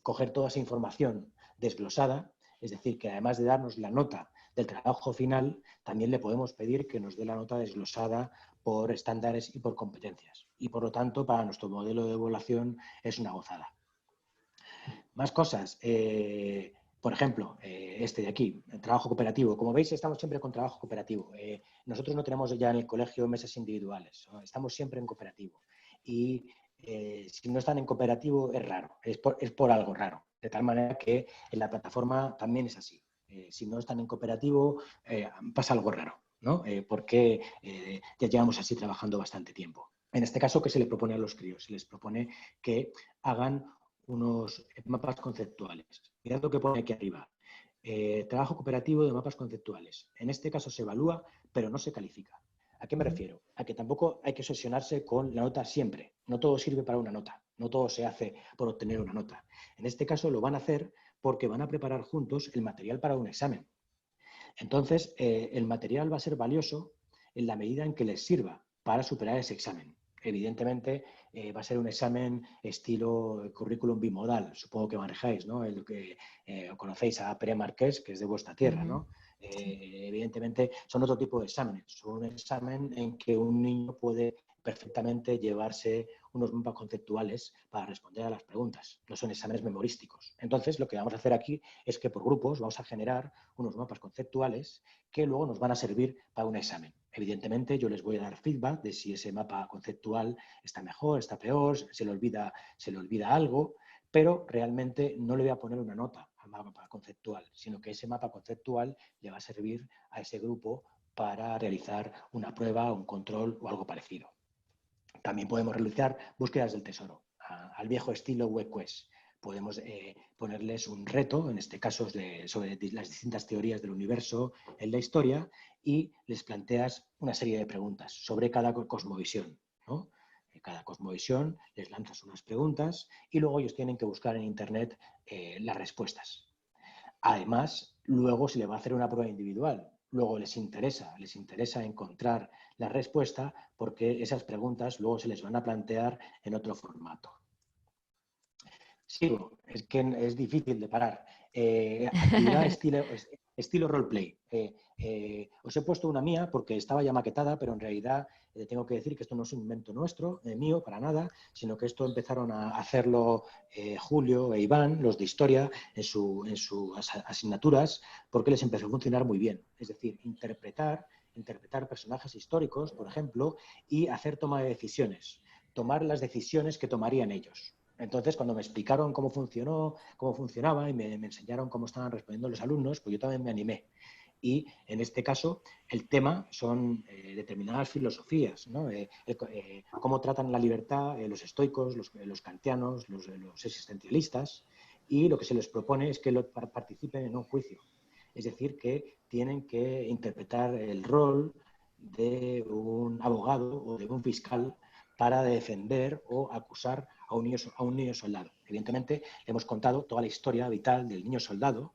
coger toda esa información desglosada, es decir, que además de darnos la nota del trabajo final, también le podemos pedir que nos dé la nota desglosada por estándares y por competencias. Y por lo tanto, para nuestro modelo de evaluación es una gozada. Más cosas. Por ejemplo, este de aquí, el trabajo cooperativo. Como veis, estamos siempre con trabajo cooperativo. Nosotros no tenemos ya en el colegio mesas individuales, ¿no? Estamos siempre en cooperativo. Y si no están en cooperativo es raro, es por algo raro. De tal manera que en la plataforma también es así. Si no están en cooperativo, pasa algo raro, ¿no? Porque ya llevamos así trabajando bastante tiempo. En este caso, ¿qué se le propone a los críos? Se les propone que hagan unos mapas conceptuales. Mirad lo que pone aquí arriba. Trabajo cooperativo de mapas conceptuales. En este caso se evalúa, pero no se califica. ¿A qué me refiero? A que tampoco hay que obsesionarse con la nota siempre. No todo sirve para una nota. No todo se hace por obtener una nota. En este caso lo van a hacer porque van a preparar juntos el material para un examen. Entonces, el material va a ser valioso en la medida en que les sirva para superar ese examen. Evidentemente, va a ser un examen estilo currículum bimodal, supongo que manejáis, ¿no? El que conocéis a Pere Marqués, que es de vuestra tierra, ¿no? Evidentemente, son otro tipo de exámenes. Son un examen en que un niño puede perfectamente llevarse unos mapas conceptuales para responder a las preguntas. No son exámenes memorísticos. Entonces, lo que vamos a hacer aquí es que por grupos vamos a generar unos mapas conceptuales que luego nos van a servir para un examen. Evidentemente, yo les voy a dar feedback de si ese mapa conceptual está mejor, está peor, se le olvida algo, pero realmente no le voy a poner una nota al mapa conceptual, sino que ese mapa conceptual le va a servir a ese grupo para realizar una prueba, un control o algo parecido. También podemos realizar búsquedas del tesoro, al viejo estilo WebQuest. Podemos ponerles un reto, en este caso sobre las distintas teorías del universo en la historia, y les planteas una serie de preguntas sobre cada cosmovisión, ¿no? Cada cosmovisión les lanzas unas preguntas y luego ellos tienen que buscar en Internet las respuestas. Además, luego se le va a hacer una prueba individual. Luego les interesa encontrar la respuesta porque esas preguntas luego se les van a plantear en otro formato. Sigo, es que es difícil de parar. Actividad estilo roleplay. Os he puesto una mía porque estaba ya maquetada, pero en realidad tengo que decir que esto no es un invento nuestro, mío, para nada, sino que esto empezaron a hacerlo Julio e Iván, los de historia, en sus asignaturas, porque les empezó a funcionar muy bien. Es decir, interpretar personajes históricos, por ejemplo, y hacer toma de decisiones. Tomar las decisiones que tomarían ellos. Entonces, cuando me explicaron cómo funcionaba y me enseñaron cómo estaban respondiendo los alumnos, pues yo también me animé. Y en este caso el tema son determinadas filosofías, ¿no? Cómo tratan la libertad los estoicos, los kantianos, los existencialistas, y lo que se les propone es que participen en un juicio. Es decir, que tienen que interpretar el rol de un abogado o de un fiscal para defender o acusar a un niño soldado. Evidentemente, le hemos contado toda la historia vital del niño soldado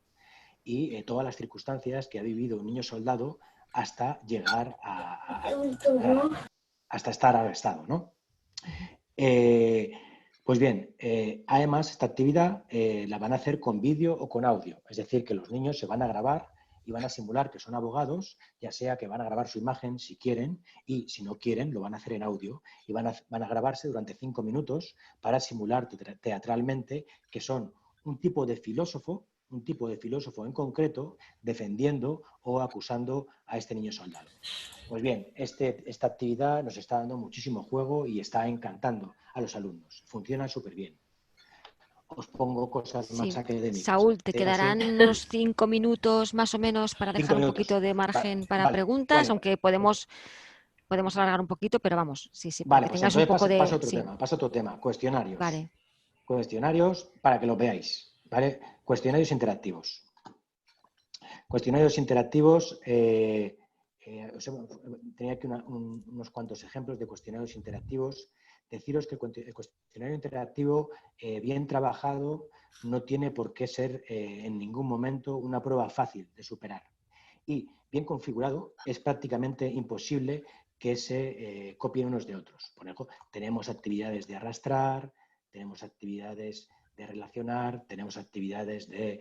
y todas las circunstancias que ha vivido un niño soldado hasta llegar hasta estar arrestado, ¿no? Pues bien, además esta actividad la van a hacer con vídeo o con audio, es decir, que los niños se van a grabar y van a simular que son abogados, ya sea que van a grabar su imagen si quieren, y si no quieren lo van a hacer en audio, y van a grabarse durante 5 minutos para simular teatralmente que son un tipo de filósofo en concreto defendiendo o acusando a este niño soldado. Pues bien, esta actividad nos está dando muchísimo juego y está encantando a los alumnos. Funciona súper bien. Os pongo cosas más académicas. Saúl, te quedarán unos 5 minutos más o menos para dejar un poquito de margen para preguntas, vale, aunque podemos alargar un poquito, pero vamos, sí, para que tengas un poco de... Paso a otro tema, cuestionarios. Vale. Cuestionarios para que los veáis, ¿vale? Cuestionarios interactivos. Cuestionarios interactivos, tenía aquí unos cuantos ejemplos de cuestionarios interactivos. Deciros que el cuestionario interactivo, bien trabajado, no tiene por qué ser en ningún momento una prueba fácil de superar. Y bien configurado, es prácticamente imposible que se copien unos de otros. Por ejemplo, tenemos actividades de arrastrar, tenemos actividades de relacionar, tenemos actividades de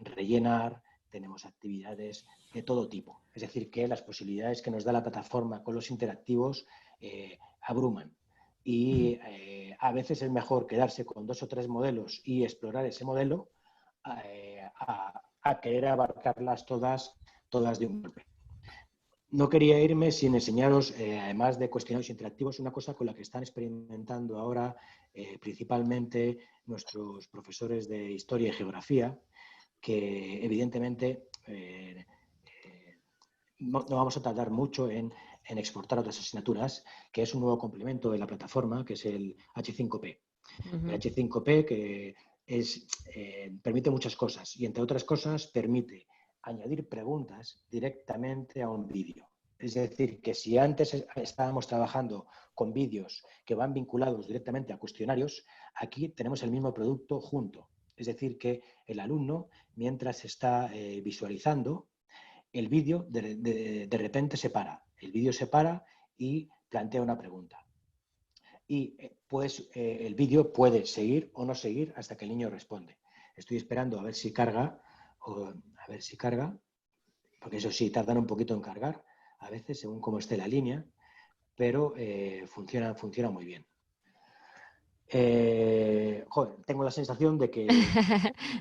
rellenar, tenemos actividades de todo tipo. Es decir, que las posibilidades que nos da la plataforma con los interactivos abruman. Y a veces es mejor quedarse con 2 o 3 modelos y explorar ese modelo a querer abarcarlas todas de un golpe. No quería irme sin enseñaros, además de cuestionarios interactivos, una cosa con la que están experimentando ahora principalmente nuestros profesores de Historia y Geografía, que evidentemente no vamos a tardar mucho en exportar otras asignaturas, que es un nuevo complemento de la plataforma, que es el H5P. El H5P que permite muchas cosas y, entre otras cosas, permite añadir preguntas directamente a un vídeo. Es decir, que si antes estábamos trabajando con vídeos que van vinculados directamente a cuestionarios, aquí tenemos el mismo producto junto. Es decir, que el alumno, mientras está visualizando, el vídeo de repente se para. El vídeo se para y plantea una pregunta. Y pues el vídeo puede seguir o no seguir hasta que el niño responde. Estoy esperando a ver si carga, porque eso sí, tardan un poquito en cargar, a veces, según cómo esté la línea, pero funciona muy bien. Tengo la sensación de que...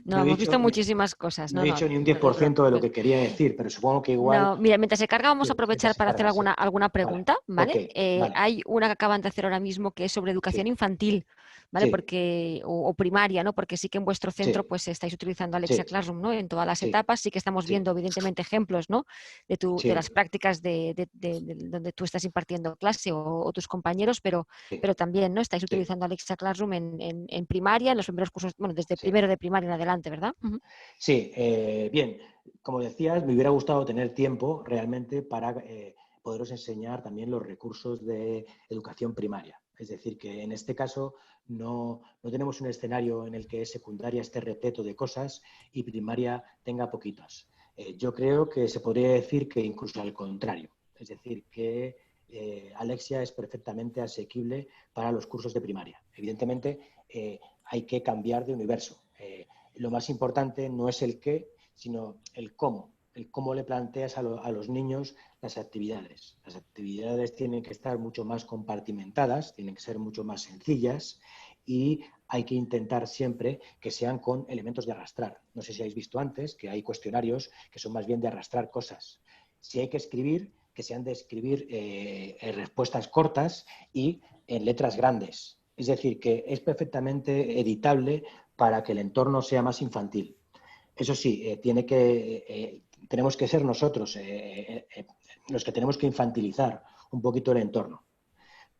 No, hemos visto muchísimas cosas. No he dicho ni un 10% de lo que quería decir, pero supongo que igual... No, mira, mientras se carga vamos a aprovechar para hacer alguna pregunta, ¿vale? Okay, vale. Hay una que acaban de hacer ahora mismo que es sobre educación infantil, ¿vale? Sí. Porque, o primaria, ¿no? Porque sí que en vuestro centro pues estáis utilizando Alexia Classroom, ¿no? En todas las etapas sí que estamos viendo evidentemente ejemplos, ¿no? De las prácticas de donde tú estás impartiendo clase o tus compañeros, pero también, ¿no? Estáis utilizando Alexia Classroom en primaria, en los primeros cursos, bueno, desde primero de primaria en adelante, ¿verdad? Sí, bien. Como decías, me hubiera gustado tener tiempo realmente para poderos enseñar también los recursos de educación primaria. Es decir, que en este caso no tenemos un escenario en el que secundaria esté repleto de cosas y primaria tenga poquitas. Yo creo que se podría decir que incluso al contrario. Es decir, que Alexia es perfectamente asequible para los cursos de primaria. Evidentemente, hay que cambiar de universo. Lo más importante no es el qué, sino el cómo le planteas a los niños las actividades. Las actividades tienen que estar mucho más compartimentadas, tienen que ser mucho más sencillas y hay que intentar siempre que sean con elementos de arrastrar. No sé si habéis visto antes que hay cuestionarios que son más bien de arrastrar cosas. Si hay que escribir, que sean de escribir respuestas cortas y en letras grandes. Es decir, que es perfectamente editable para que el entorno sea más infantil. Eso sí, tiene que tenemos que ser nosotros los que tenemos que infantilizar un poquito el entorno.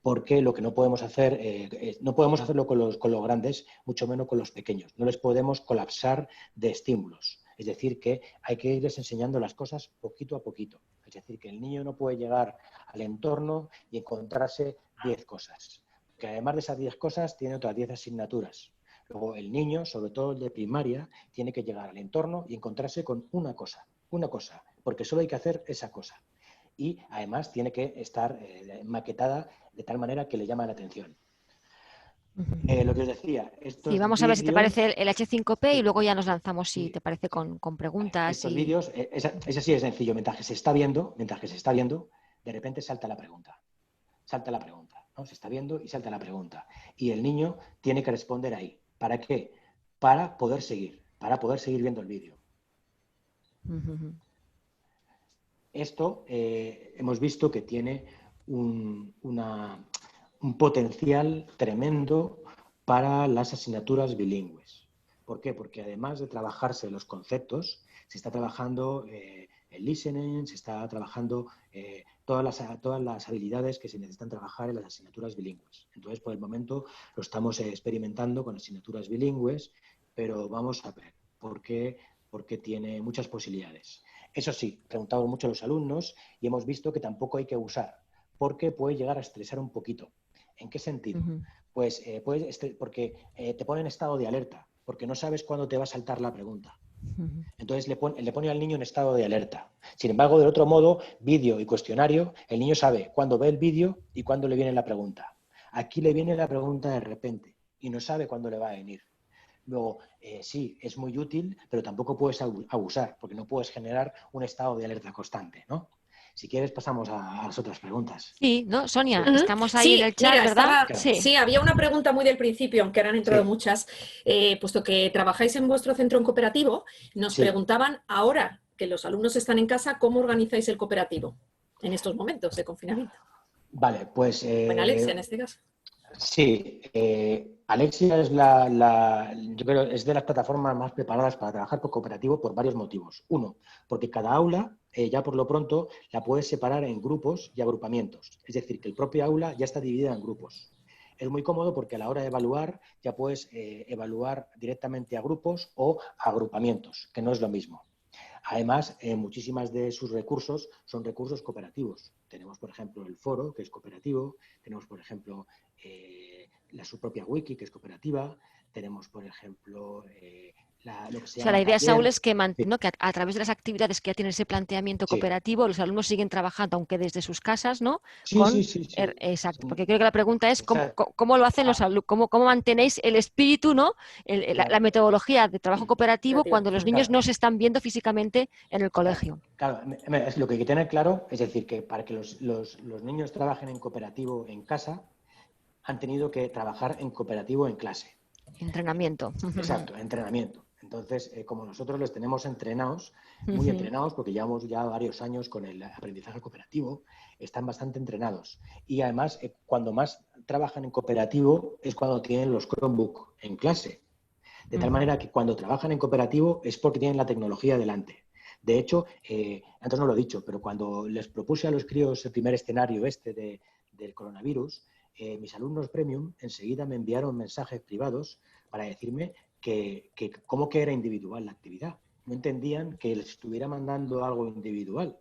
Porque lo que no podemos hacer, no podemos hacerlo con los grandes, mucho menos con los pequeños. No les podemos colapsar de estímulos. Es decir, que hay que irles enseñando las cosas poquito a poquito. Es decir, que el niño no puede llegar al entorno y encontrarse 10 cosas. Que además de esas 10 cosas, tiene otras 10 asignaturas. Luego el niño, sobre todo el de primaria, tiene que llegar al entorno y encontrarse con una cosa, porque solo hay que hacer esa cosa. Y además tiene que estar maquetada de tal manera que le llama la atención. Lo que os decía, estos Sí, vamos a ver si te vídeos, parece el H5P y luego ya nos lanzamos, si sí, te parece, sí. con preguntas. Estos vídeos, es así de sencillo. Mientras que se está viendo, de repente salta la pregunta. ¿No? Se está viendo y salta la pregunta. Y el niño tiene que responder ahí. ¿Para qué? Para poder seguir viendo el vídeo. Esto hemos visto que tiene un potencial tremendo para las asignaturas bilingües. ¿Por qué? Porque además de trabajarse los conceptos, se está trabajando el listening, se está trabajando todas las habilidades que se necesitan trabajar en las asignaturas bilingües. Entonces, por el momento, lo estamos experimentando con asignaturas bilingües, pero vamos a ver por qué, porque tiene muchas posibilidades. Eso sí, preguntamos mucho a los alumnos y hemos visto que tampoco hay que usar, porque puede llegar a estresar un poquito. ¿En qué sentido? Pues porque te pone en estado de alerta, porque no sabes cuándo te va a saltar la pregunta. Entonces le pone al niño en estado de alerta. Sin embargo, del otro modo, vídeo y cuestionario, el niño sabe cuándo ve el vídeo y cuándo le viene la pregunta. Aquí le viene la pregunta de repente y no sabe cuándo le va a venir. Luego, sí, es muy útil, pero tampoco puedes abusar, porque no puedes generar un estado de alerta constante, ¿no? Si quieres, pasamos a las otras preguntas. Sí, ¿no? Sonia, Sí. estamos ahí en el chat, mira, ¿verdad? Sí, había una pregunta muy del principio, aunque ahora han entrado muchas. Puesto que trabajáis en vuestro centro en cooperativo, nos preguntaban ahora que los alumnos están en casa, ¿cómo organizáis el cooperativo en estos momentos de confinamiento? Vale, pues... Bueno, Alexia, en este caso. Sí, Alexia es yo creo, es de las plataformas más preparadas para trabajar por cooperativo por varios motivos. Uno, porque cada aula, ya por lo pronto, la puedes separar en grupos y agrupamientos. Es decir, que el propio aula ya está dividida en grupos. Es muy cómodo porque a la hora de evaluar ya puedes evaluar directamente a grupos o a agrupamientos, que no es lo mismo. Además, muchísimas de sus recursos son recursos cooperativos. Tenemos, por ejemplo, el foro, que es cooperativo. Tenemos, por ejemplo, su propia wiki, que es cooperativa. Tenemos, por ejemplo, lo que se llama la idea, taller. Saúl, es que, ¿no? que a través de las actividades que ya tienen ese planteamiento cooperativo, los alumnos siguen trabajando, aunque desde sus casas, ¿no? Sí. Exacto, porque creo que la pregunta es cómo lo hacen los alumnos, cómo mantenéis el espíritu, ¿no? La metodología de trabajo cooperativo cuando los niños no se están viendo físicamente en el colegio. Claro, es lo que hay que tener claro, es decir, que para que los niños trabajen en cooperativo en casa, han tenido que trabajar en cooperativo en clase. Entrenamiento. Exacto, entrenamiento. Entonces, como nosotros les tenemos entrenados, muy entrenados, porque llevamos ya varios años con el aprendizaje cooperativo, están bastante entrenados. Y además, cuando más trabajan en cooperativo es cuando tienen los Chromebook en clase. De tal manera que cuando trabajan en cooperativo es porque tienen la tecnología delante. De hecho, antes no lo he dicho, pero cuando les propuse a los críos el primer escenario del coronavirus, mis alumnos premium enseguida me enviaron mensajes privados para decirme que cómo que era individual la actividad. No entendían que les estuviera mandando algo individual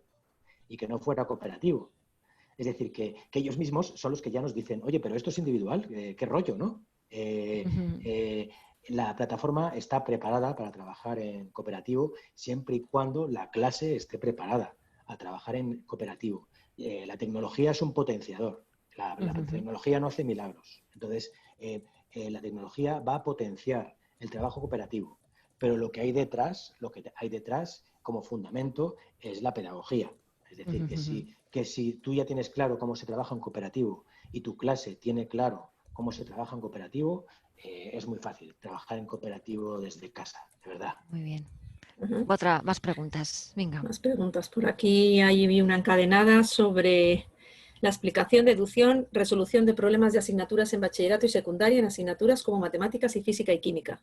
y que no fuera cooperativo. Es decir, que ellos mismos son los que ya nos dicen, oye, pero esto es individual, qué rollo, ¿no? La plataforma está preparada para trabajar en cooperativo siempre y cuando la clase esté preparada a trabajar en cooperativo. La tecnología es un potenciador. La tecnología no hace milagros. Entonces, la tecnología va a potenciar el trabajo cooperativo. Pero lo que hay detrás como fundamento es la pedagogía. Es decir, que si tú ya tienes claro cómo se trabaja en cooperativo y tu clase tiene claro cómo se trabaja en cooperativo, es muy fácil trabajar en cooperativo desde casa, de verdad. Muy bien. Más preguntas. Venga. Más preguntas. Por aquí hay una encadenada sobre la explicación, deducción, resolución de problemas de asignaturas en bachillerato y secundaria en asignaturas como matemáticas y física y química.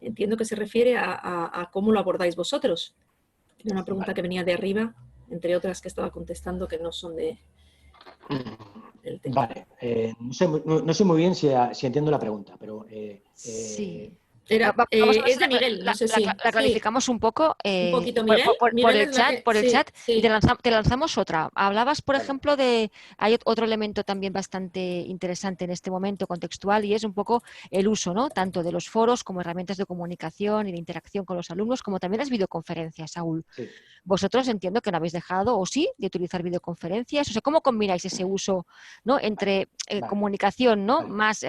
Entiendo que se refiere a cómo lo abordáis vosotros. Era una pregunta que venía de arriba, entre otras que estaba contestando que no son del tema. Vale, no sé muy bien si entiendo la pregunta, pero... Sí. Es Vamos a ver si de Miguel, no sé si... la clarificamos un poco Un poquito, Miguel. por Miguel el es la chat, que... y Sí. te lanzamos otra. Hablabas, por Vale. ejemplo, hay otro elemento también bastante interesante en este momento contextual y es un poco el uso, ¿no? Tanto de los foros como herramientas de comunicación y de interacción con los alumnos, como también las videoconferencias, Saúl. Sí. Vosotros entiendo que no habéis dejado, o sí, de utilizar videoconferencias. O sea, ¿cómo combináis ese uso, ¿no? Entre Vale. comunicación, ¿no? Vale. Más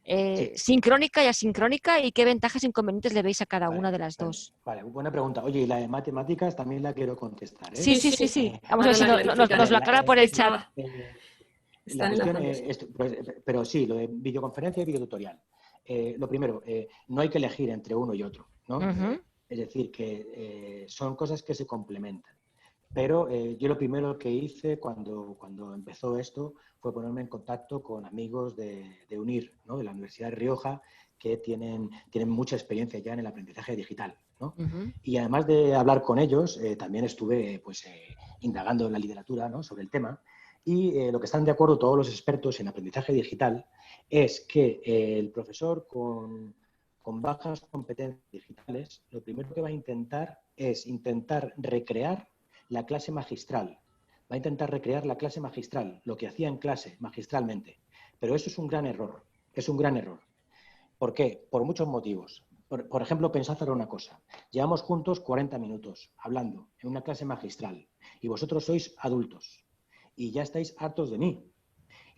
Sí. sincrónica y asincrónica, y qué ventajas e inconvenientes le veis a cada Vale, una de las dos? Vale, buena pregunta. Oye, y la de matemáticas también la quiero contestar, ¿eh? Sí, sí, sí, sí. Vamos a ver Ahora si la nos clarificaré. lo aclara por el chat. Está La cuestión enlazando, sí. pero sí, lo de videoconferencia y videotutorial. Lo primero, no hay que elegir entre uno y otro, ¿no? Ujú. Es decir, que son cosas que se complementan. Pero yo lo primero que hice cuando empezó esto fue ponerme en contacto con amigos de UNIR, ¿no? De la Universidad de Rioja, que tienen mucha experiencia ya en el aprendizaje digital, ¿no? Ujú. Y además de hablar con ellos, también estuve indagando en la literatura, ¿no? Sobre el tema. Y lo que están de acuerdo todos los expertos en aprendizaje digital es que el profesor con bajas competencias digitales, lo primero que va a intentar es recrear la clase magistral. Va a intentar recrear la clase magistral, lo que hacía en clase magistralmente. Pero eso es un gran error. Es un gran error. ¿Por qué? Por muchos motivos. Por ejemplo, pensad ahora una cosa. Llevamos juntos 40 minutos hablando en una clase magistral y vosotros sois adultos y ya estáis hartos de mí.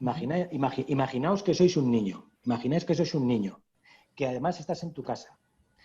Imaginaos que sois un niño. Imagináis que sois un niño, que además estás en tu casa,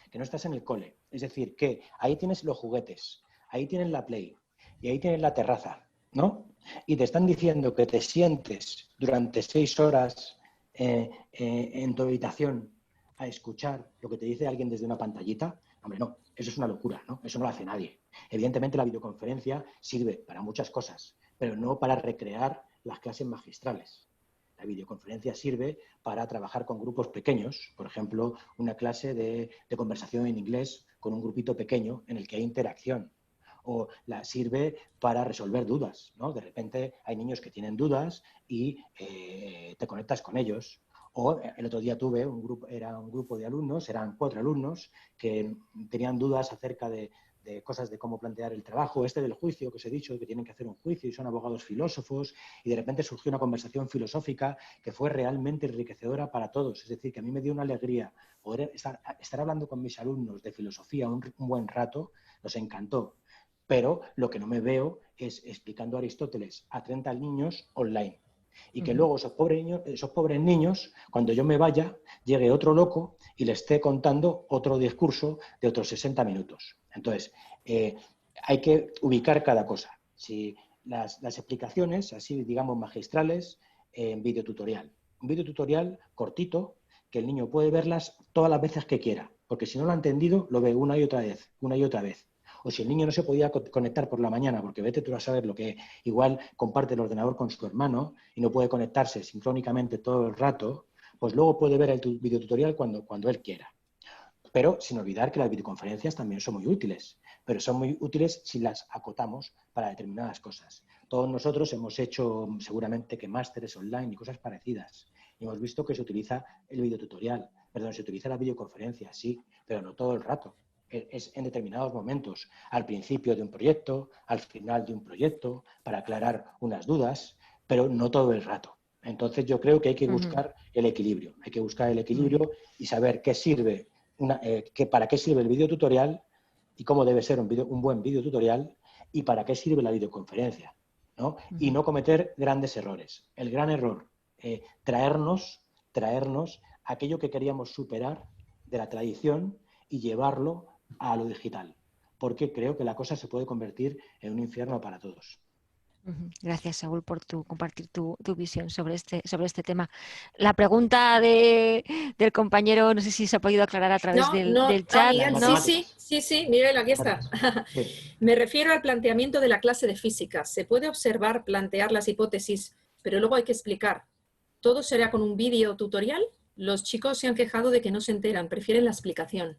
que no estás en el cole. Es decir, que ahí tienes los juguetes, ahí tienes la Play y ahí tienes la terraza, ¿no? Y te están diciendo que te sientes durante 6 horas en tu habitación a escuchar lo que te dice alguien desde una pantallita. Hombre, no, eso es una locura, ¿no? Eso no lo hace nadie. Evidentemente la videoconferencia sirve para muchas cosas, pero no para recrear las clases magistrales. La videoconferencia sirve para trabajar con grupos pequeños, por ejemplo, una clase de conversación en inglés con un grupito pequeño en el que hay interacción. O sirve para resolver dudas, ¿no? De repente hay niños que tienen dudas y te conectas con ellos. O el otro día tuve era un grupo de alumnos, eran 4 alumnos que tenían dudas acerca de cosas de cómo plantear el trabajo, del juicio que os he dicho, que tienen que hacer un juicio y son abogados filósofos, y de repente surgió una conversación filosófica que fue realmente enriquecedora para todos. Es decir, que a mí me dio una alegría poder estar hablando con mis alumnos de filosofía un buen rato, nos encantó. Pero lo que no me veo es explicando Aristóteles a 30 niños online. Y que luego esos pobres niños, cuando yo me vaya, llegue otro loco y le esté contando otro discurso de otros 60 minutos. Entonces, hay que ubicar cada cosa. Si las explicaciones, así digamos magistrales, en videotutorial. Un videotutorial cortito, que el niño puede verlas todas las veces que quiera, porque si no lo ha entendido, lo ve una y otra vez. O si el niño no se podía conectar por la mañana, porque vete tú a saber lo que igual comparte el ordenador con su hermano y no puede conectarse sincrónicamente todo el rato, pues luego puede ver el videotutorial cuando él quiera. Pero sin olvidar que las videoconferencias también son muy útiles, pero son muy útiles si las acotamos para determinadas cosas. Todos nosotros hemos hecho seguramente que másteres online y cosas parecidas. Y hemos visto que se utiliza el videotutorial, se utiliza la videoconferencia, sí, pero no todo el rato. Es en determinados momentos, al principio de un proyecto, al final de un proyecto, para aclarar unas dudas, pero no todo el rato. Entonces yo creo que hay que buscar el equilibrio. Hay que buscar el equilibrio y saber qué sirve, para qué sirve el videotutorial y cómo debe ser un buen videotutorial y para qué sirve la videoconferencia, ¿no? Y no cometer grandes errores. El gran error, traernos aquello que queríamos superar de la tradición y llevarlo a lo digital, porque creo que la cosa se puede convertir en un infierno para todos. Gracias, Saúl, por compartir tu visión sobre este tema. La pregunta del compañero, no sé si se ha podido aclarar a través del chat. Miguel, ¿no? sí, Miguel, aquí está. Sí. Me refiero al planteamiento de la clase de física. Se puede observar, plantear las hipótesis, pero luego hay que explicar. ¿Todo será con un vídeo tutorial? Los chicos se han quejado de que no se enteran, prefieren la explicación.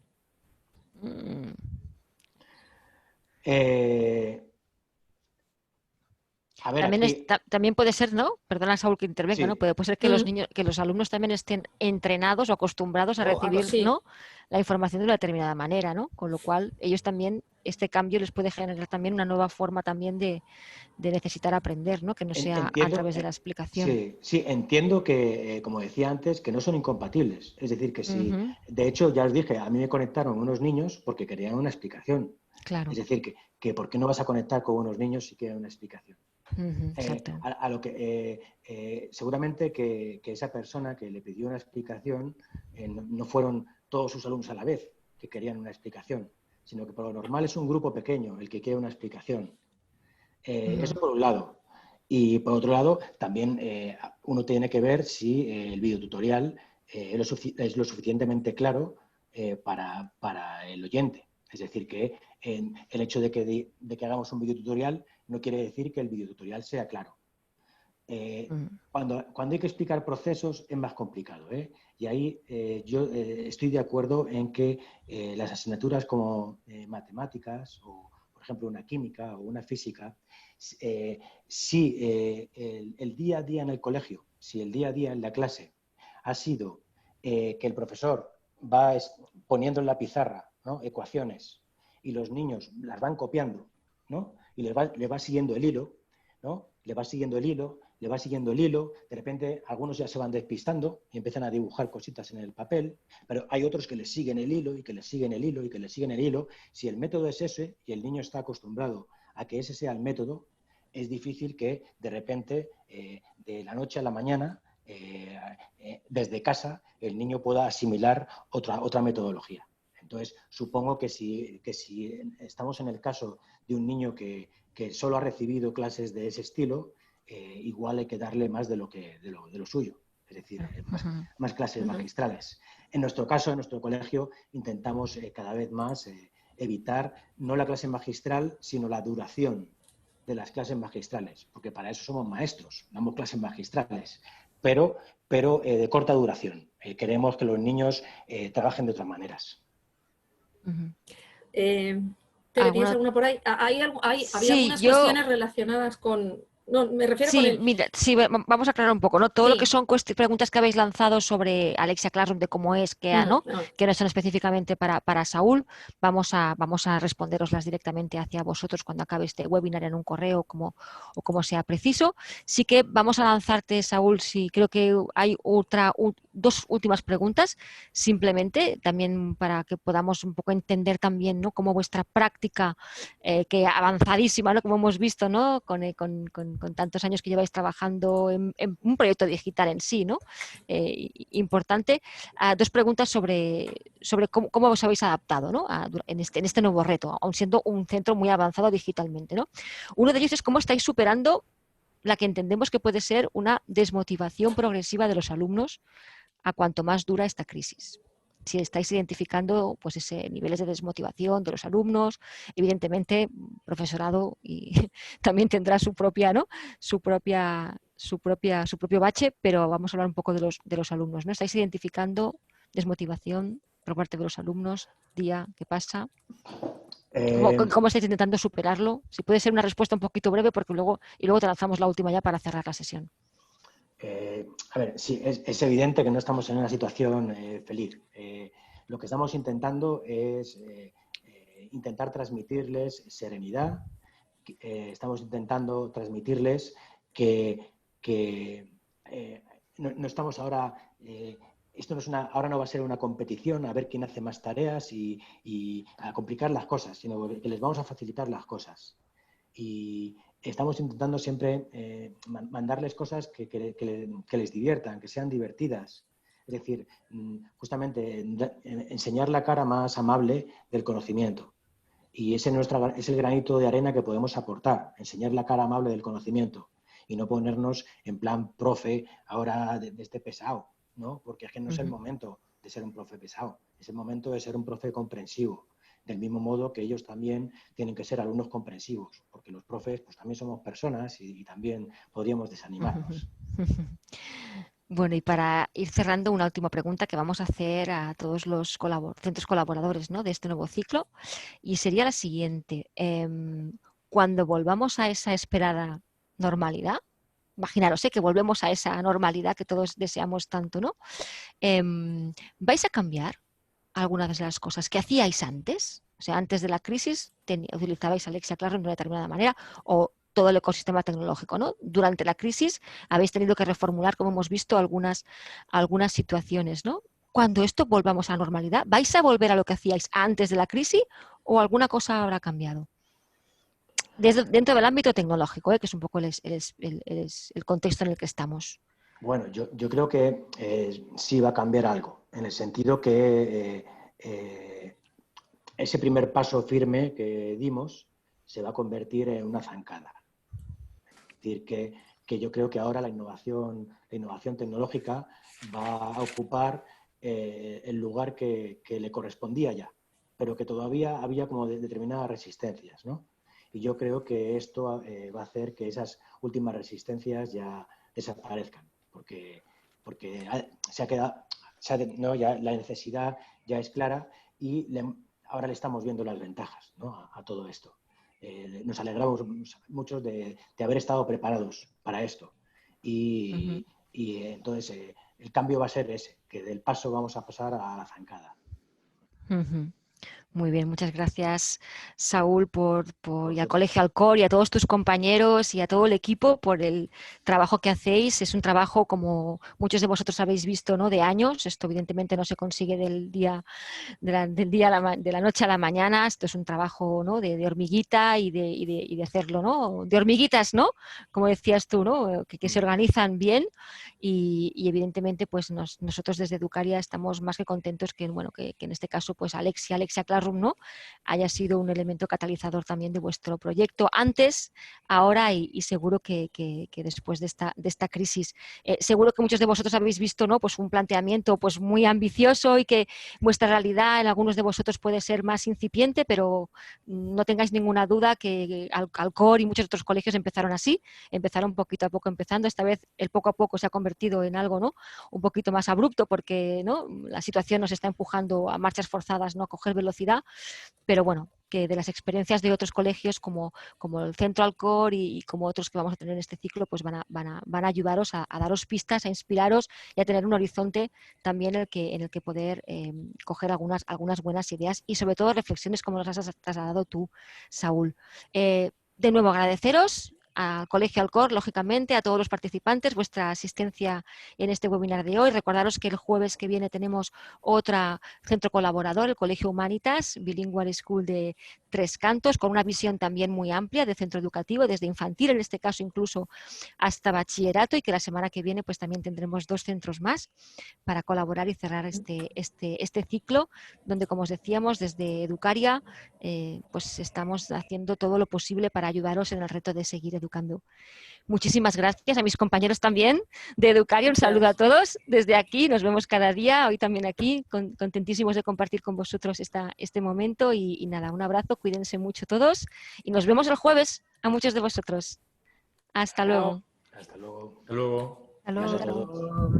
A ver, aquí... También puede ser, ¿no? Perdona, Saúl, que intervenga, Sí. ¿no? Puede ser que los niños, que los alumnos también estén entrenados o acostumbrados a recibir, sí. ¿no?, la información de una determinada manera, ¿no? Con lo cual, ellos también, este cambio les puede generar también una nueva forma también de necesitar aprender, ¿no? Que no sea a través de la explicación. Sí, entiendo que, como decía antes, que no son incompatibles. Es decir, que si, de hecho, ya os dije, a mí me conectaron unos niños porque querían una explicación. Claro. Es decir, que ¿por qué no vas a conectar con unos niños si quieren una explicación? Exacto. A lo que seguramente que esa persona que le pidió una explicación no fueron todos sus alumnos a la vez que querían una explicación, sino que por lo normal es un grupo pequeño el que quiere una explicación. Eso por un lado. Y por otro lado, también uno tiene que ver si el videotutorial es lo suficientemente claro para el oyente. Es decir, que el hecho de que hagamos un videotutorial no quiere decir que el videotutorial sea claro. Cuando hay que explicar procesos es más complicado, ¿eh? Y ahí yo estoy de acuerdo en que las asignaturas como matemáticas o, por ejemplo, una química o una física, si el día a día en el colegio, si el día a día en la clase ha sido que el profesor va poniendo en la pizarra, ¿no?, ecuaciones y los niños las van copiando, ¿no?, y le va siguiendo el hilo, ¿no?, le va siguiendo el hilo, de repente algunos ya se van despistando y empiezan a dibujar cositas en el papel, pero hay otros que les siguen el hilo y que les siguen el hilo y que les siguen el hilo. Si el método es ese y el niño está acostumbrado a que ese sea el método, es difícil que de repente, de la noche a la mañana, desde casa, el niño pueda asimilar otra metodología. Entonces, supongo que si estamos en el caso de un niño que solo ha recibido clases de ese estilo, igual hay que darle más de lo suyo, es decir, más clases magistrales. En nuestro caso, en nuestro colegio, intentamos cada vez más evitar no la clase magistral, sino la duración de las clases magistrales, porque para eso somos maestros, damos clases magistrales, pero de corta duración. Queremos que los niños trabajen de otras maneras. ¿Tienes alguna por ahí? Había algunas cuestiones relacionadas con... No, me refiero con el... Mira, vamos a aclarar un poco, ¿no? Todo lo que son preguntas que habéis lanzado sobre Alexia Classroom, de cómo es, ¿no? Que no son específicamente para Saúl, vamos a responderoslas directamente hacia vosotros cuando acabe este webinar en un correo o como sea preciso. Sí que vamos a lanzarte, Saúl, si creo que hay dos últimas preguntas, simplemente también para que podamos un poco entender también, ¿no?, cómo vuestra práctica, que avanzadísima, ¿no?, como hemos visto, ¿no?, con tantos años que lleváis trabajando en un proyecto digital en sí, ¿no? Importante. Dos preguntas sobre cómo os habéis adaptado, ¿no?, en este nuevo reto, aun siendo un centro muy avanzado digitalmente, ¿no? Uno de ellos es cómo estáis superando la que entendemos que puede ser una desmotivación progresiva de los alumnos a cuanto más dura esta crisis. Si estáis identificando pues niveles de desmotivación de los alumnos, evidentemente profesorado y también tendrá su propia, ¿no?, su propio bache, pero vamos a hablar un poco de los alumnos, ¿no? ¿Estáis identificando desmotivación por parte de los alumnos día que pasa? ¿Cómo estáis intentando superarlo? Si puede ser una respuesta un poquito breve, porque luego te lanzamos la última ya para cerrar la sesión. A ver, sí, es evidente que no estamos en una situación feliz. Lo que estamos intentando es intentar transmitirles serenidad. Estamos intentando transmitirles que no estamos ahora... ahora no va a ser una competición a ver quién hace más tareas y a complicar las cosas, sino que les vamos a facilitar las cosas. Y estamos intentando siempre mandarles cosas que les diviertan, que sean divertidas. Es decir, justamente enseñar la cara más amable del conocimiento. Y ese es el granito de arena que podemos aportar, enseñar la cara amable del conocimiento y no ponernos en plan profe ahora de este pesado, ¿no? Porque es que no es el momento de ser un profe pesado, es el momento de ser un profe comprensivo. Del mismo modo que ellos también tienen que ser alumnos comprensivos, porque los profes pues también somos personas y también podríamos desanimarnos. Bueno, y para ir cerrando, una última pregunta que vamos a hacer a todos los centros colaboradores, ¿no?, de este nuevo ciclo, y sería la siguiente. Cuando volvamos a esa esperada normalidad, imaginaros, que volvemos a esa normalidad que todos deseamos tanto, ¿no? ¿Vais a cambiar algunas de las cosas que hacíais antes? O sea, antes de la crisis utilizabais Alexia Classroom de una determinada manera, o todo el ecosistema tecnológico, ¿no? Durante la crisis habéis tenido que reformular, como hemos visto, algunas situaciones, ¿no? Cuando esto volvamos a la normalidad, ¿vais a volver a lo que hacíais antes de la crisis o alguna cosa habrá cambiado? Dentro del ámbito tecnológico, que es un poco el contexto en el que estamos. Bueno, yo creo que sí va a cambiar algo, en el sentido que ese primer paso firme que dimos se va a convertir en una zancada. Es decir, que yo creo que ahora la innovación tecnológica va a ocupar el lugar que le correspondía ya, pero que todavía había como determinadas resistencias, ¿no? Y yo creo que esto va a hacer que esas últimas resistencias ya desaparezcan, porque se ha quedado, ¿no? Ya la necesidad ya es clara y ahora le estamos viendo las ventajas, ¿no?, a todo esto. Nos alegramos mucho de haber estado preparados para esto. Y entonces el cambio va a ser ese, que del paso vamos a pasar a la zancada. Muy bien, muchas gracias, Saúl, y al Colegio Alcor y a todos tus compañeros y a todo el equipo por el trabajo que hacéis. Es un trabajo, como muchos de vosotros habéis visto, ¿no?, de años. Esto evidentemente no se consigue de la noche a la mañana. Esto es un trabajo, ¿no?, de hormiguita y de hacerlo, ¿no?, de hormiguitas, ¿no?, como decías tú, ¿no?, que se organizan bien y evidentemente pues nosotros desde Educaria estamos más que contentos que en este caso pues Alexia Classroom, ¿no?, haya sido un elemento catalizador también de vuestro proyecto antes, ahora y seguro que después de esta crisis. Seguro que muchos de vosotros habéis visto, ¿no?, pues un planteamiento pues muy ambicioso y que vuestra realidad en algunos de vosotros puede ser más incipiente, pero no tengáis ninguna duda que Alcor y muchos otros colegios empezaron así, empezaron poquito a poco empezando. Esta vez el poco a poco se ha convertido en algo, ¿no?, un poquito más abrupto porque, ¿no?, la situación nos está empujando a marchas forzadas, ¿no?, a coger velocidad, pero bueno, que de las experiencias de otros colegios como el Centro Alcor y como otros que vamos a tener en este ciclo, pues van a ayudaros a daros pistas, a inspiraros y a tener un horizonte también en el que poder coger algunas buenas ideas y sobre todo reflexiones como las has trasladado tú, Saúl. De nuevo, agradeceros al Colegio Alcor, lógicamente, a todos los participantes, vuestra asistencia en este webinar de hoy. Recordaros que el jueves que viene tenemos otro centro colaborador, el Colegio Humanitas, Bilingual School de Tres Cantos, con una visión también muy amplia de centro educativo, desde infantil, en este caso incluso hasta bachillerato, y que la semana que viene pues también tendremos 2 centros más para colaborar y cerrar este ciclo, donde, como os decíamos, desde Educaria pues estamos haciendo todo lo posible para ayudaros en el reto de seguir educando. Muchísimas gracias a mis compañeros también de Educaria. Un saludo a todos desde aquí. Nos vemos cada día, hoy también aquí, contentísimos de compartir con vosotros este momento y nada, un abrazo, cuídense mucho todos y nos vemos el jueves a muchos de vosotros. Hasta luego. Hasta luego. Hasta luego. Hasta luego. Gracias a todos.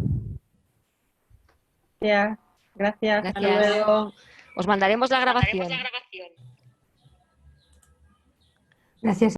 Hasta Gracias. Gracias. luego. Os mandaremos la grabación. Gracias.